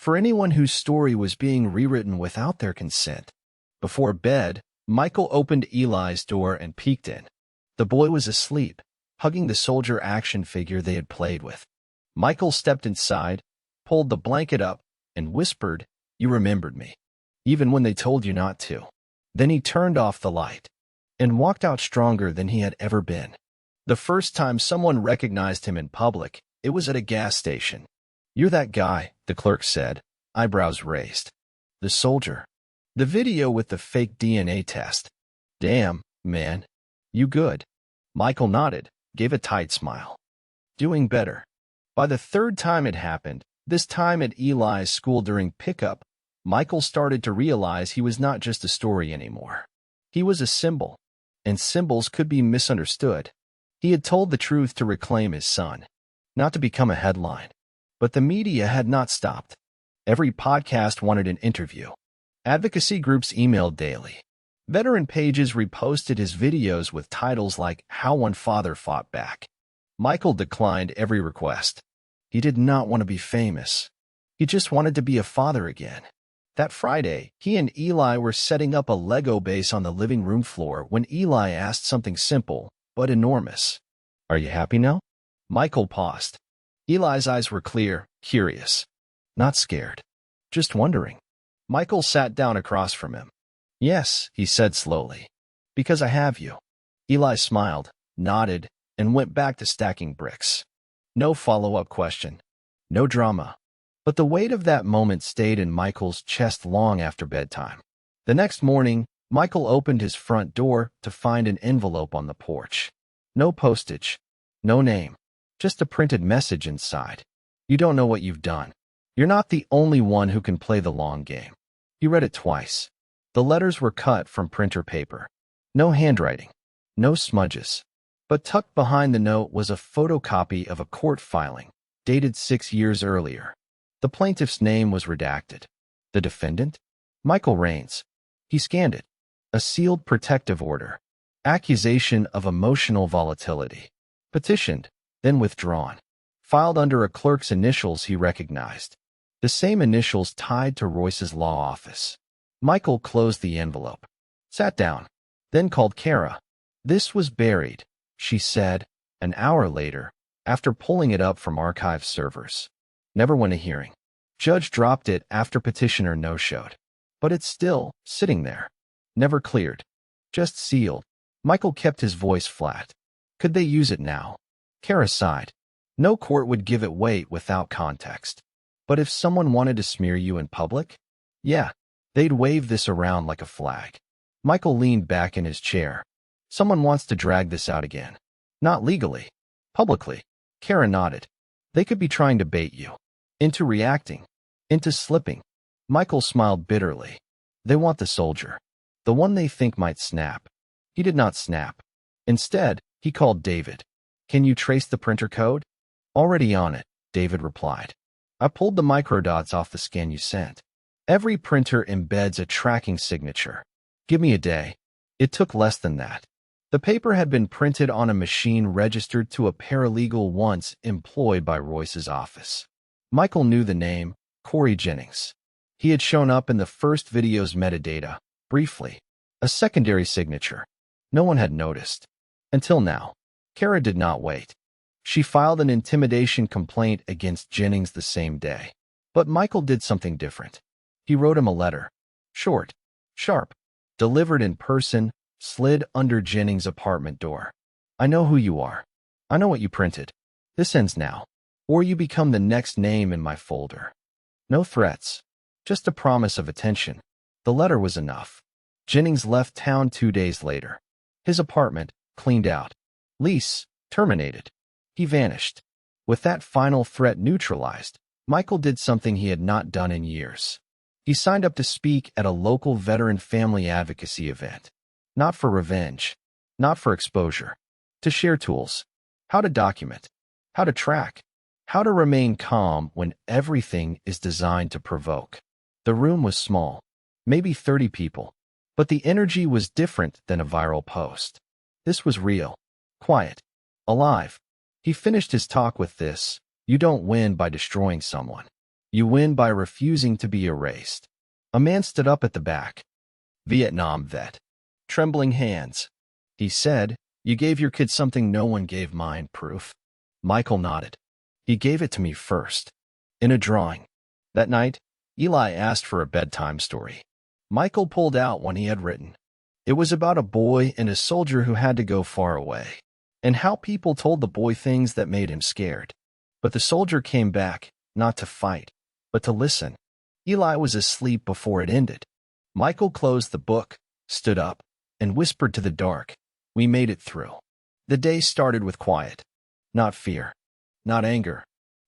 for anyone whose story was being rewritten without their consent. Before bed, Michael opened Eli's door and peeked in. The boy was asleep, hugging the soldier action figure they had played with. Michael stepped inside, pulled the blanket up, and whispered, "You remembered me, even when they told you not to." Then he turned off the light and walked out stronger than he had ever been. The first time someone recognized him in public, it was at a gas station. "You're that guy," the clerk said, eyebrows raised. "The soldier. The video with the fake DNA test. Damn, man. You good?" Michael nodded, gave a tight smile. "Doing better." By the third time it happened, this time at Eli's school during pickup, Michael started to realize he was not just a story anymore. He was a symbol, and symbols could be misunderstood. He had told the truth to reclaim his son, not to become a headline. But the media had not stopped. Every podcast wanted an interview. Advocacy groups emailed daily. Veteran pages reposted his videos with titles like "How One Father Fought Back." Michael declined every request. He did not want to be famous. He just wanted to be a father again. That Friday, he and Eli were setting up a Lego base on the living room floor when Eli asked something simple, but enormous. "Are you happy now?" Michael paused. Eli's eyes were clear, curious. Not scared. Just wondering. Michael sat down across from him. "Yes," he said slowly. "Because I have you." Eli smiled, nodded, and went back to stacking bricks. No follow-up question. No drama. But the weight of that moment stayed in Michael's chest long after bedtime. The next morning, Michael opened his front door to find an envelope on the porch. No postage. No name. Just a printed message inside. "You don't know what you've done. You're not the only one who can play the long game." He read it twice. The letters were cut from printer paper. No handwriting. No smudges. But tucked behind the note was a photocopy of a court filing, dated 6 years earlier. The plaintiff's name was redacted. The defendant? Michael Raines. He scanned it. A sealed protective order. Accusation of emotional volatility. Petitioned, then withdrawn. Filed under a clerk's initials he recognized. The same initials tied to Royce's law office. Michael closed the envelope. Sat down. Then called Kara. "This was buried," she said, an hour later, after pulling it up from archive servers. "Never went a hearing. Judge dropped it after petitioner no-showed. But it's still sitting there. Never cleared. Just sealed." Michael kept his voice flat. "Could they use it now?" Kara sighed. "No court would give it weight without context. But if someone wanted to smear you in public? Yeah, they'd wave this around like a flag." Michael leaned back in his chair. "Someone wants to drag this out again. Not legally. Publicly." Kara nodded. "They could be trying to bait you. Into reacting. Into slipping." Michael smiled bitterly. "They want the soldier. The one they think might snap." He did not snap. Instead, he called David. "Can you trace the printer code?" "Already on it," David replied. "I pulled the microdots off the scan you sent. Every printer embeds a tracking signature. Give me a day." It took less than that. The paper had been printed on a machine registered to a paralegal once employed by Royce's office. Michael knew the name, Corey Jennings. He had shown up in the first video's metadata, briefly. A secondary signature. No one had noticed. Until now. Kara did not wait. She filed an intimidation complaint against Jennings the same day. But Michael did something different. He wrote him a letter. Short. Sharp. Delivered in person, slid under Jennings' apartment door. "I know who you are. I know what you printed. This ends now. Or you become the next name in my folder." No threats. Just a promise of attention. The letter was enough. Jennings left town 2 days later. His apartment, cleaned out. Lease, terminated. He vanished. With that final threat neutralized, Michael did something he had not done in years. He signed up to speak at a local veteran family advocacy event. Not for revenge. Not for exposure. To share tools. How to document. How to track. How to remain calm when everything is designed to provoke. The room was small. Maybe 30 people. But the energy was different than a viral post. This was real. Quiet. Alive. He finished his talk with this: "You don't win by destroying someone. You win by refusing to be erased. A man stood up at the back. Vietnam vet. Trembling hands. He said, "You gave your kid something no one gave mine, proof." Michael nodded. "He gave it to me first. In a drawing." That night, Eli asked for a bedtime story. Michael pulled out one he had written. It was about a boy and a soldier who had to go far away, and how people told the boy things that made him scared. But the soldier came back, not to fight, but to listen. Eli was asleep before it ended. Michael closed the book, stood up, and whispered to the dark, "We made it through." The day started with quiet. Not fear. Not anger.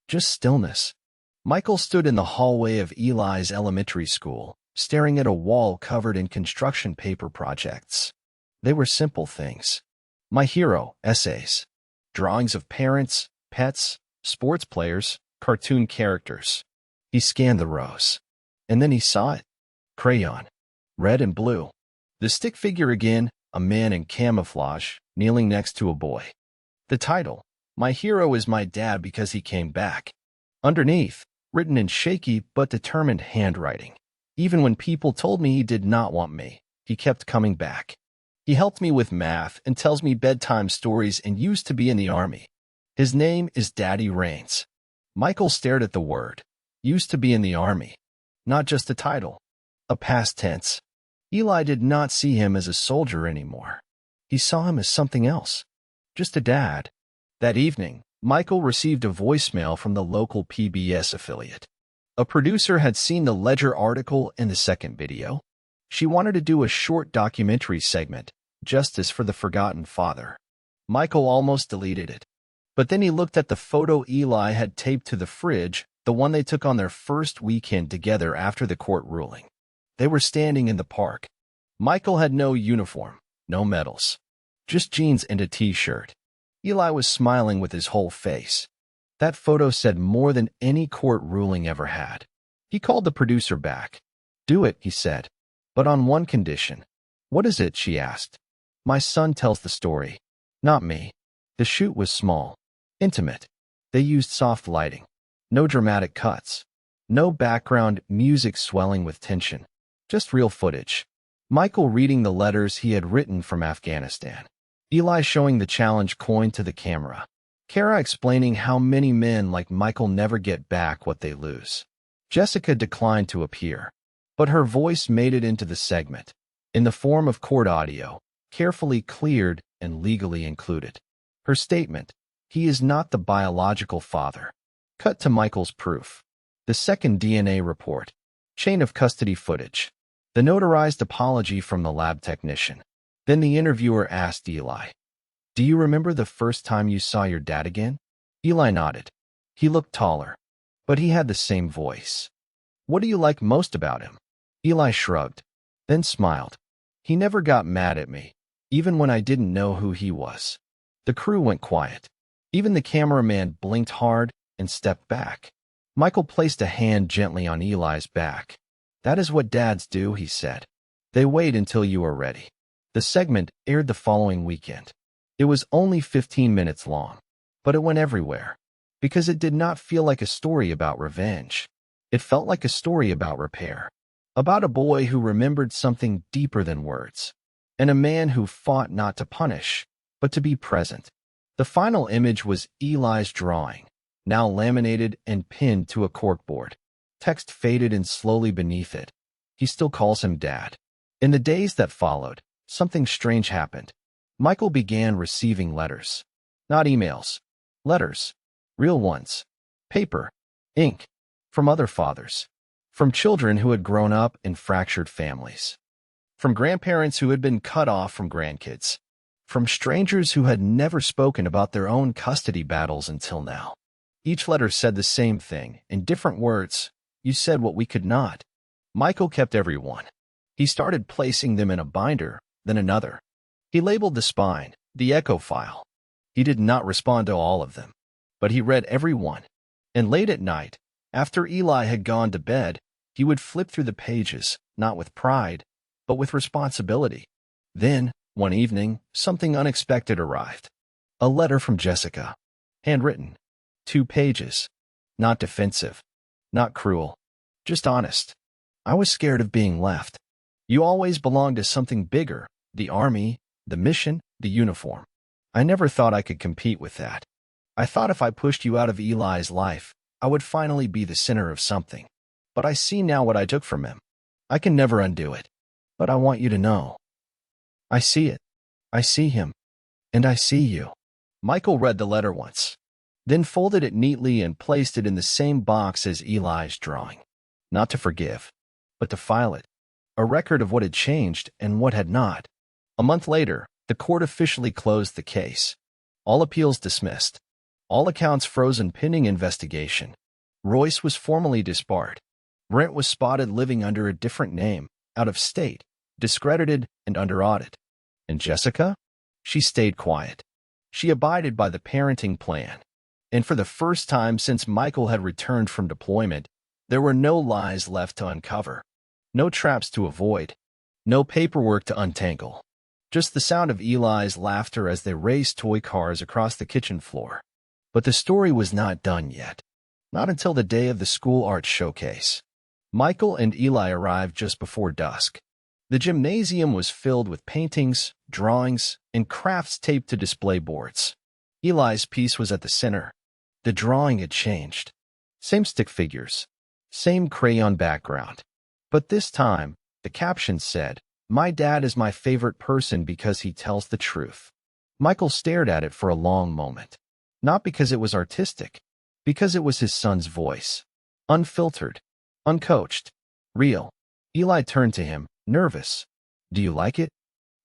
Just stillness. Michael stood in the hallway of Eli's elementary school, staring at a wall covered in construction paper projects. They were simple things. My hero, essays. Drawings of parents, pets, sports players, cartoon characters. He scanned the rows. And then he saw it. Crayon. Red and blue. The stick figure again, a man in camouflage, kneeling next to a boy. The title, "My hero is my dad because he came back." Underneath, written in shaky but determined handwriting. Even when people told me he did not want me, he kept coming back. He helped me with math and tells me bedtime stories and used to be in the army. His name is Daddy Rains. Michael stared at the word. Used to be in the army. Not just a title. A past tense. Eli did not see him as a soldier anymore. He saw him as something else. Just a dad. That evening, Michael received a voicemail from the local PBS affiliate. A producer had seen the Ledger article and the second video. She wanted to do a short documentary segment, Justice for the Forgotten Father. Michael almost deleted it. But then he looked at the photo Eli had taped to the fridge, the one they took on their first weekend together after the court ruling. They were standing in the park. Michael had no uniform, no medals. Just jeans and a t-shirt. Eli was smiling with his whole face. That photo said more than any court ruling ever had. He called the producer back. "Do it," he said. "But on one condition." "What is it?" she asked. "My son tells the story. Not me." The shoot was small. Intimate. They used soft lighting. No dramatic cuts. No background music swelling with tension. Just real footage. Michael reading the letters he had written from Afghanistan. Eli showing the challenge coin to the camera. Kara explaining how many men like Michael never get back what they lose. Jessica declined to appear, but her voice made it into the segment, in the form of court audio, carefully cleared and legally included. Her statement, "He is not the biological father." Cut to Michael's proof. The second DNA report. Chain of custody footage. The notarized apology from the lab technician. Then the interviewer asked Eli, "Do you remember the first time you saw your dad again?" Eli nodded. He looked taller, but he had the same voice. "What do you like most about him?" Eli shrugged, then smiled. "He never got mad at me, even when I didn't know who he was." The crew went quiet. Even the cameraman blinked hard and stepped back. Michael placed a hand gently on Eli's back. "That is what dads do," he said. "They wait until you are ready." The segment aired the following weekend. It was only 15 minutes long, but it went everywhere, because it did not feel like a story about revenge. It felt like a story about repair, about a boy who remembered something deeper than words, and a man who fought not to punish, but to be present. The final image was Eli's drawing, now laminated and pinned to a corkboard. Text faded in slowly beneath it. He still calls him Dad. In the days that followed, something strange happened. Michael began receiving letters. Not emails. Letters. Real ones. Paper. Ink. From other fathers. From children who had grown up in fractured families. From grandparents who had been cut off from grandkids. From strangers who had never spoken about their own custody battles until now. Each letter said the same thing, in different words. "You said what we could not." Michael kept every one. He started placing them in a binder, then another. He labeled the spine, the echo file. He did not respond to all of them, but he read every one. And late at night, after Eli had gone to bed, he would flip through the pages, not with pride, but with responsibility. Then, one evening, something unexpected arrived. A letter from Jessica. Handwritten. 2 pages. Not defensive. Not cruel. Just honest. I was scared of being left. You always belonged to something bigger, the army, the mission, the uniform. I never thought I could compete with that. I thought if I pushed you out of Eli's life, I would finally be the center of something. But I see now what I took from him. I can never undo it. But I want you to know. I see it. I see him. And I see you. Michael read the letter once, then folded it neatly and placed it in the same box as Eli's drawing. Not to forgive, but to file it. A record of what had changed and what had not. A month later, the court officially closed the case. All appeals dismissed. All accounts frozen pending investigation. Royce was formally disbarred. Brent was spotted living under a different name, out of state, discredited and under audit. And Jessica? She stayed quiet. She abided by the parenting plan. And for the first time since Michael had returned from deployment, there were no lies left to uncover. No traps to avoid. No paperwork to untangle. Just the sound of Eli's laughter as they raced toy cars across the kitchen floor. But the story was not done yet. Not until the day of the school art showcase. Michael and Eli arrived just before dusk. The gymnasium was filled with paintings, drawings, and crafts taped to display boards. Eli's piece was at the center. The drawing had changed. Same stick figures. Same crayon background. But this time, the caption said, "My dad is my favorite person because he tells the truth." Michael stared at it for a long moment. Not because it was artistic, because it was his son's voice. Unfiltered, uncoached, real. Eli turned to him, nervous. "Do you like it?"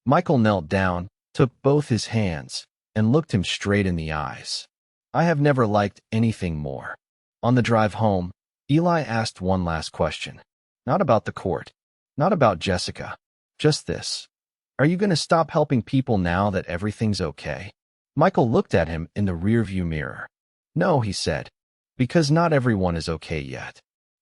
Michael knelt down, took both his hands, and looked him straight in the eyes. "I have never liked anything more." On the drive home, Eli asked one last question. Not about the court, not about Jessica, just this. "Are you going to stop helping people now that everything's okay?" Michael looked at him in the rearview mirror. "No," he said, "because not everyone is okay yet."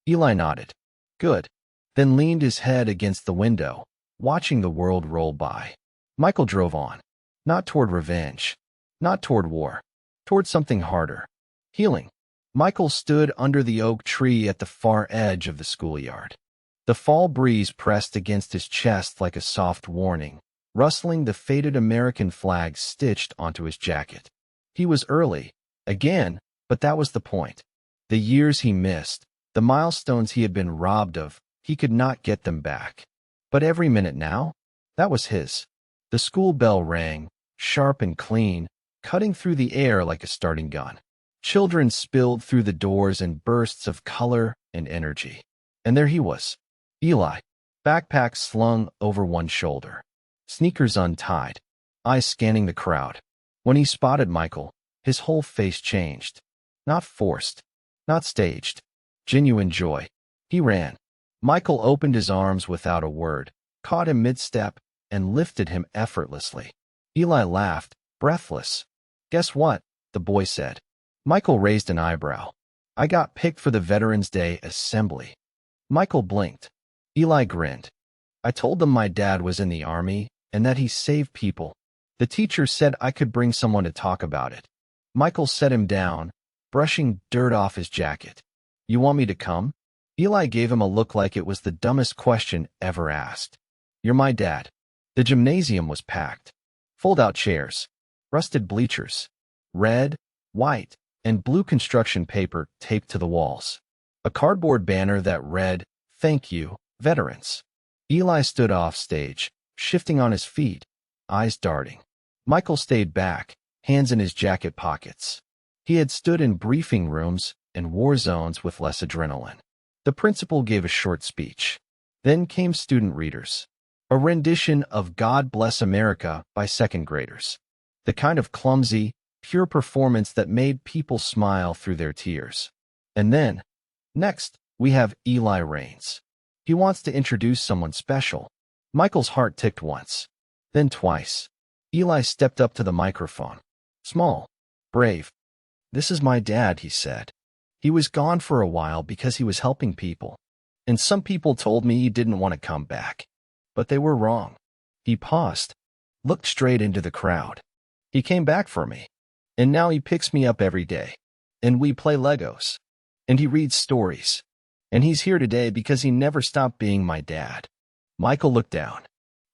Eli nodded. "Good." Then leaned his head against the window, watching the world roll by. Michael drove on. Not toward revenge. Not toward war. Toward something harder. Healing. Michael stood under the oak tree at the far edge of the schoolyard. The fall breeze pressed against his chest like a soft warning, rustling the faded American flag stitched onto his jacket. He was early, again, but that was the point. The years he missed, the milestones he had been robbed of, he could not get them back. But every minute now, that was his. The school bell rang, sharp and clean, cutting through the air like a starting gun. Children spilled through the doors in bursts of color and energy. And there he was, Eli, backpack slung over one shoulder, sneakers untied, eyes scanning the crowd. When he spotted Michael, his whole face changed. Not forced, not staged, genuine joy. He ran. Michael opened his arms without a word, caught him mid-step, and lifted him effortlessly. Eli laughed, breathless. "Guess what?" the boy said. Michael raised an eyebrow. "I got picked for the Veterans Day assembly." Michael blinked. Eli grinned. "I told them my dad was in the army and that he saved people. The teacher said I could bring someone to talk about it." Michael set him down, brushing dirt off his jacket. "You want me to come?" Eli gave him a look like it was the dumbest question ever asked. "You're my dad." The gymnasium was packed. Fold-out chairs, rusted bleachers, red, white, and blue construction paper taped to the walls. A cardboard banner that read, "Thank you, veterans." Eli stood off stage, shifting on his feet, eyes darting. Michael stayed back, hands in his jacket pockets. He had stood in briefing rooms and war zones with less adrenaline. The principal gave a short speech. Then came student readers. A rendition of "God Bless America" by second graders. The kind of clumsy, pure performance that made people smile through their tears. And then, next, we have Eli Raines. He wants to introduce someone special. Michael's heart ticked once, then twice. Eli stepped up to the microphone. Small, brave. "This is my dad," he said. "He was gone for a while because he was helping people. And some people told me he didn't want to come back. But they were wrong." He paused, looked straight into the crowd. "He came back for me. And now he picks me up every day. And we play Legos. And he reads stories. And he's here today because he never stopped being my dad. Michael looked down.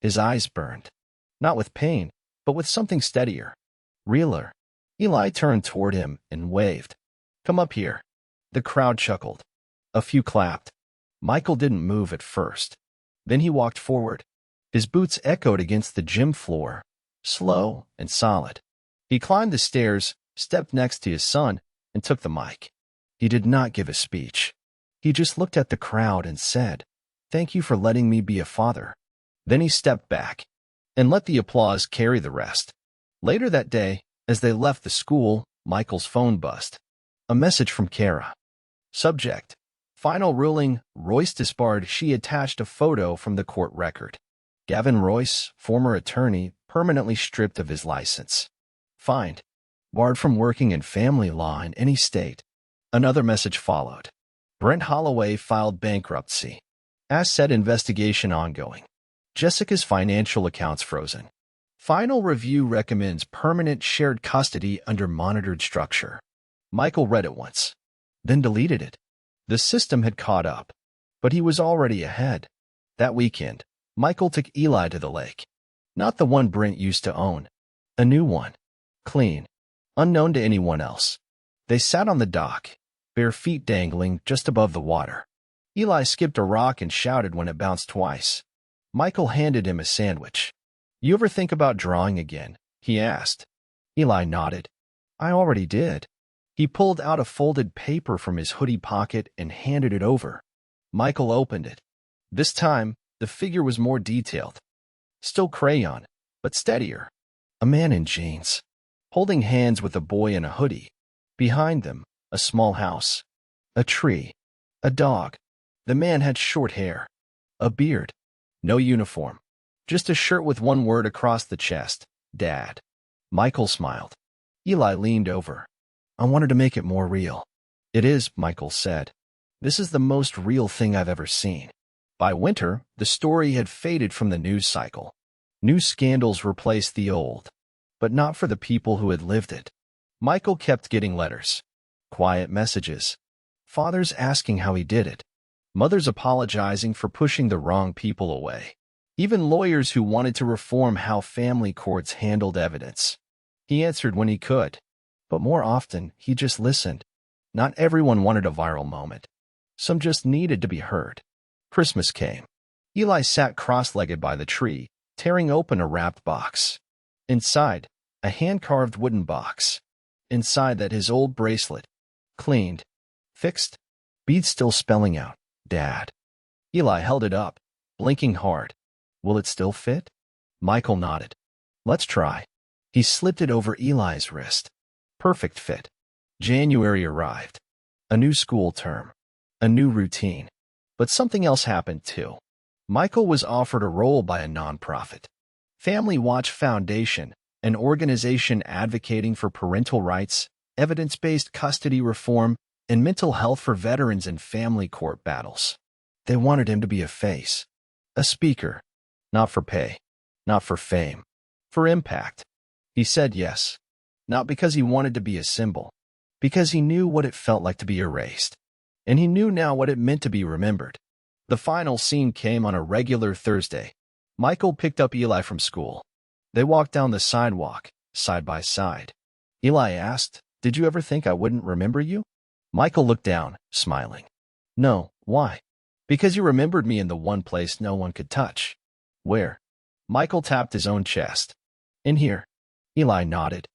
His eyes burned. Not with pain, but with something steadier, realer. Eli turned toward him and waved. Come up here. The crowd chuckled. A few clapped. Michael didn't move at first. Then he walked forward. His boots echoed against the gym floor, slow and solid. He climbed the stairs, stepped next to his son, and took the mic. He did not give a speech. He just looked at the crowd and said, "Thank you for letting me be a father." Then he stepped back and let the applause carry the rest. Later that day, as they left the school, Michael's phone buzzed. A message from Kara. Subject: Final ruling, Royce disbarred. She attached a photo from the court record. Gavin Royce, former attorney, permanently stripped of his license. Fined. Barred from working in family law in any state. Another message followed. Brent Holloway filed bankruptcy. Asset investigation ongoing. Jessica's financial accounts frozen. Final review recommends permanent shared custody under monitored structure. Michael read it once, then deleted it. The system had caught up, but he was already ahead. That weekend, Michael took Eli to the lake. Not the one Brent used to own. A new one. Clean. Unknown to anyone else. They sat on the dock, bare feet dangling just above the water. Eli skipped a rock and shouted when it bounced twice. Michael handed him a sandwich. You ever think about drawing again? He asked. Eli nodded. I already did. He pulled out a folded paper from his hoodie pocket and handed it over. Michael opened it. This time, the figure was more detailed. Still crayon, but steadier. A man in jeans, holding hands with a boy in a hoodie. Behind them, a small house. A tree. A dog. The man had short hair. A beard. No uniform. Just a shirt with one word across the chest. Dad. Michael smiled. Eli leaned over. I wanted to make it more real. It is, Michael said. This is the most real thing I've ever seen. By winter, the story had faded from the news cycle. New scandals replaced the old, but not for the people who had lived it. Michael kept getting letters. Quiet messages. Fathers asking how he did it. Mothers apologizing for pushing the wrong people away. Even lawyers who wanted to reform how family courts handled evidence. He answered when he could, but more often, he just listened. Not everyone wanted a viral moment. Some just needed to be heard. Christmas came. Eli sat cross-legged by the tree, tearing open a wrapped box. Inside, a hand-carved wooden box. Inside that his old bracelet. Cleaned. Fixed. Beads still spelling out, Dad. Eli held it up, blinking hard. Will it still fit? Michael nodded. Let's try. He slipped it over Eli's wrist. Perfect fit. January arrived. A new school term. A new routine. But something else happened too. Michael was offered a role by a nonprofit. Family Watch Foundation, an organization advocating for parental rights, evidence-based custody reform, and mental health for veterans in family court battles. They wanted him to be a face. A speaker. Not for pay. Not for fame. For impact. He said yes. Not because he wanted to be a symbol. Because he knew what it felt like to be erased. And he knew now what it meant to be remembered. The final scene came on a regular Thursday. Michael picked up Eli from school. They walked down the sidewalk, side by side. Eli asked, Did you ever think I wouldn't remember you? Michael looked down, smiling. No, why? Because you remembered me in the one place no one could touch. Where? Michael tapped his own chest. In here. Eli nodded.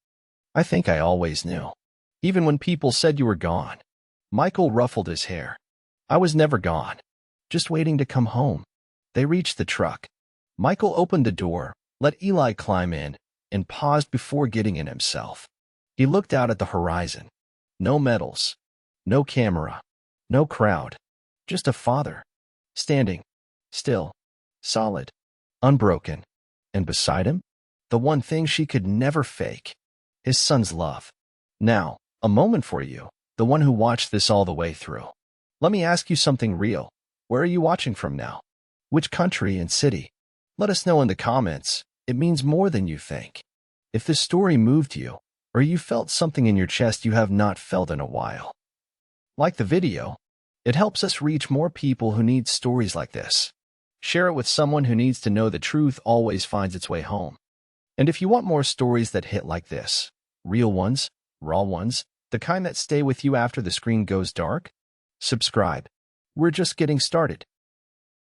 I think I always knew. Even when people said you were gone. Michael ruffled his hair. I was never gone. Just waiting to come home. They reached the truck. Michael opened the door, let Eli climb in, and paused before getting in himself. He looked out at the horizon. No medals. No camera. No crowd. Just a father. Standing. Still. Solid. Unbroken. And beside him? The one thing she could never fake. His son's love. Now, a moment for you, the one who watched this all the way through. Let me ask you something real. Where are you watching from now? Which country and city? Let us know in the comments. It means more than you think. If this story moved you, or you felt something in your chest you have not felt in a while. Like the video. It helps us reach more people who need stories like this. Share it with someone who needs to know the truth always finds its way home. And if you want more stories that hit like this, real ones, raw ones, the kind that stay with you after the screen goes dark, subscribe. We're just getting started.